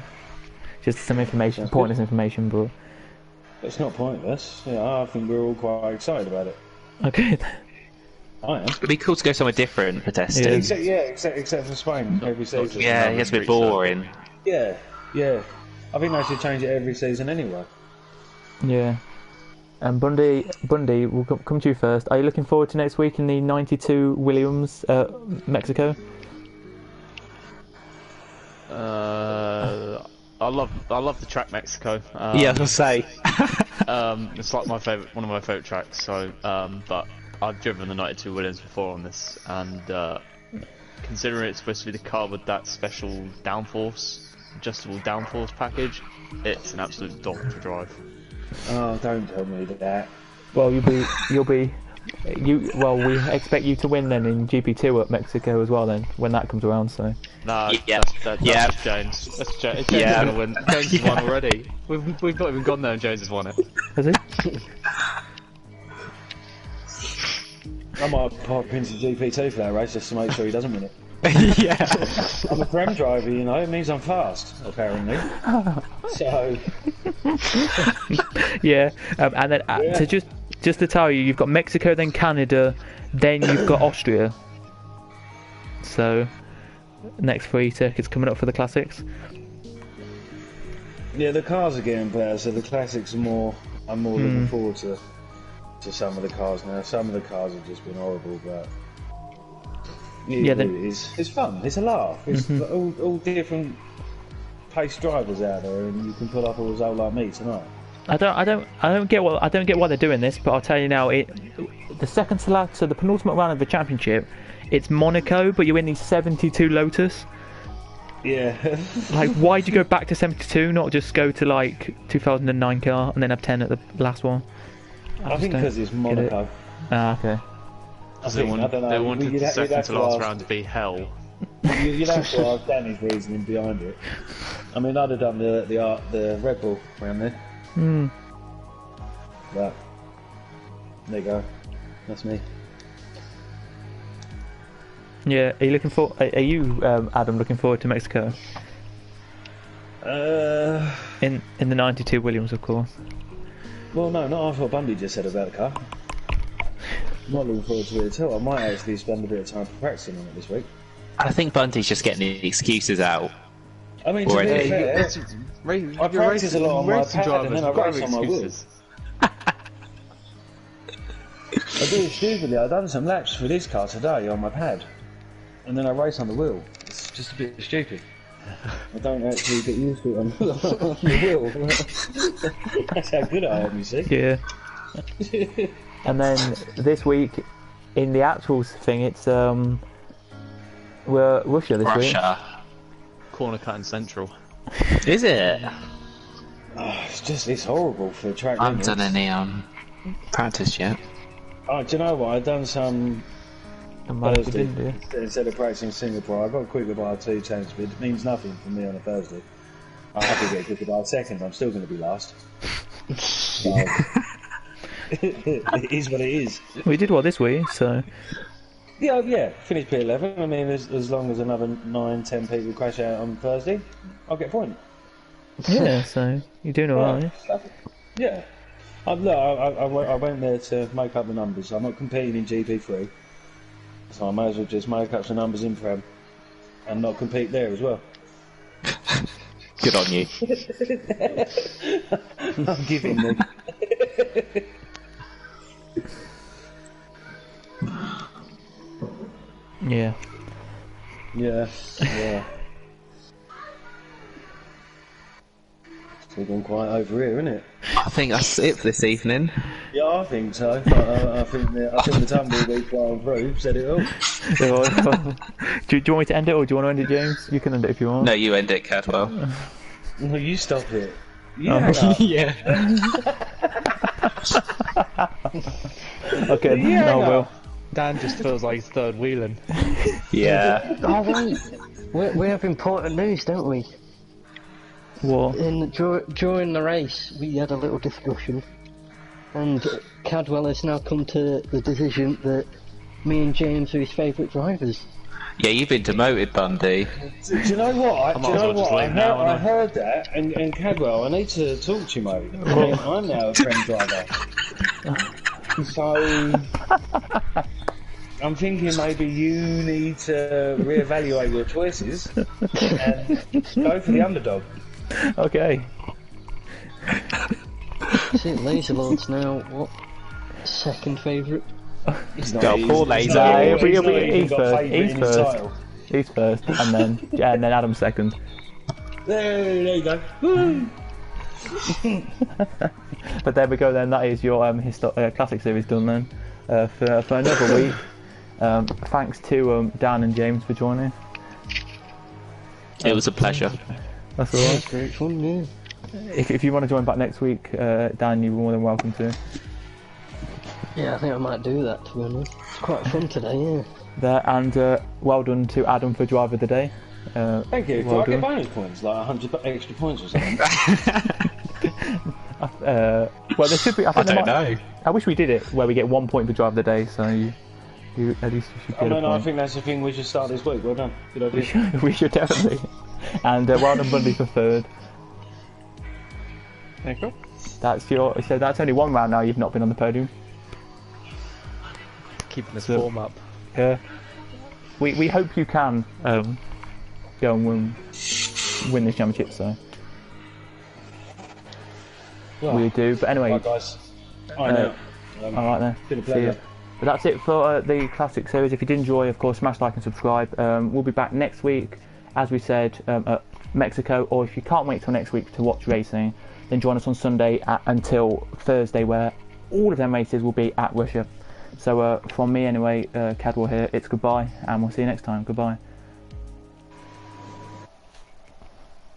just some information, pointless information, but It's not pointless. Yeah, I think we're all quite excited about it. okay. I am. It'd be cool to go somewhere different for testing. Except for Spain every season. Yeah, it gets a bit boring. Yeah. I think they should change it every season anyway. Yeah. And Bundy, we'll come to you first. Are you looking forward to next week in the 92 Williams, Mexico? I love the track Mexico. Yeah, I was gonna say. It's like one of my favourite tracks. So, but I've driven the 92 Williams before on this, and considering it's supposed to be the car with that special adjustable downforce package, it's an absolute dog to drive. Oh, don't tell me that. Well, we expect you to win then in GP2 at Mexico as well then when that comes around. So. Nah, Yeah. that's Yeah. just James. That's James. Yeah. James is gonna win. James has won already. We've not even gone there, and James has won it. Has it? I might pop into GP2 for that race just to make sure he doesn't win it. Yeah. I'm a Prem driver, you know, it means I'm fast, apparently. So, Yeah. And then so just to tell you, you've got Mexico, then Canada, then you've got Austria. So next 3 circuits coming up for the classics. Yeah, the cars are getting better, so the classics are more. I'm more looking forward to some of the cars now. Some of the cars have just been horrible, but it's fun. It's a laugh. It's all different pace drivers out there, and you can pull up a result like me tonight. I don't get why they're doing this, but I'll tell you now. The second to last, so the penultimate round of the championship, it's Monaco, but you're in the 72 Lotus. Yeah. Like, why'd you go back to 72, not just go to like 2009 car and then have 10 at the last one? I think because it's Monaco. Ah, okay. They wanted the second to last round to be hell. You'd have to ask Danny's reasoning behind it. I mean, I'd have done the Red Bull round there. But there you go. That's me. Yeah, are you Adam, looking forward to Mexico? In the 92 Williams, of course. Well, no, not after what Bundy just said about the car. I'm not looking forward to it at all. I might actually spend a bit of time practicing on it this week. I think Bundy's just getting the excuses out. I mean, to Already. be fair, I practice a lot on my pad and then I race on my wheels. I do it stupidly. I've done some laps for this car today on my pad, and then I race on the wheel. It's just a bit stupid. I don't actually get used to it on the wheel. That's how good I am, you see. Yeah. And then this week, in the actuals thing, it's we're Russia this week. Corner cutting central. Is it? Oh, it's horrible for track I haven't limits. done any practice yet. Oh, do you know what? I've done some Thursday. Instead of practicing Singapore, I got quicker by 2 tenths, but it means nothing for me on a Thursday. I have to get quicker by a second, I'm still going to be last. So, it is what it is. We did well this week, so... Yeah, finished P11. I mean, as long as another 9-10 people crash out on Thursday, I'll get a point. Yeah, so you're doing alright. Yeah. I went there to make up the numbers. I'm not competing in GP3, so I might as well just make up some numbers in Prem and not compete there as well. Good on you. I'm giving them. Yeah. Yeah. We've gone quite over here, isn't it? I think that's it for this evening. Yeah, I think so. I think the tumbleweed flying through said it all. do you want me to end it, or do you want to end it, James? You can end it if you want. No, you end it, Cadwell. No, you stop it. Yeah. Okay, no, Will. Dan just feels like he's third wheeling. Yeah. Oh wait, we have important news, don't we? What? During the race, we had a little discussion, and Cadwell has now come to the decision that me and James are his favourite drivers. Yeah, you've been demoted, Bundy. Do you know what? I I heard that, and Cadwell, I need to talk to you, mate. I mean, I'm now a friend driver. So, I'm thinking maybe you need to reevaluate your choices and go for the underdog. Okay. See, Laser Lord's now, what, second favourite? Go, poor Laser. Nah, He's not even he's got first. favourite He's in his first. title. He's first, and then Adam's second. There you go. Woo! But there we go then, that is your classic series done then for another week. Thanks to Dan and James for joining. It was a pleasure. That's alright. Great fun, yeah. If you want to join back next week, Dan, you're more than welcome to. Yeah, I think I might do that, to be honest. It's quite fun today, yeah. There, and well done to Adam for driver of the day. Thank you. Well Do I get done. bonus points, like 100 extra points or something? Well, there should be. I don't know. I wish we did it where we get 1 point for driver of the day, so you at least you should get a point. I think that's the thing we should start this week. Well done. Good idea. We should definitely. And well done, Bundy, for third. Thank you. So that's only one round now. You've not been on the podium. Keeping this So- form up. Yeah. We hope you can go and win this championship. So Well, we do. But anyway, right, guys. I know. all right then. Been a See you. pleasure. But that's it for the classic series. If you did enjoy, of course, smash like and subscribe. We'll be back next week, as we said, at Mexico. Or if you can't wait till next week to watch racing, then join us on Sunday until Thursday, where all of them races will be at Russia. So from me anyway, Cadwell here, it's goodbye, and we'll see you next time. Goodbye.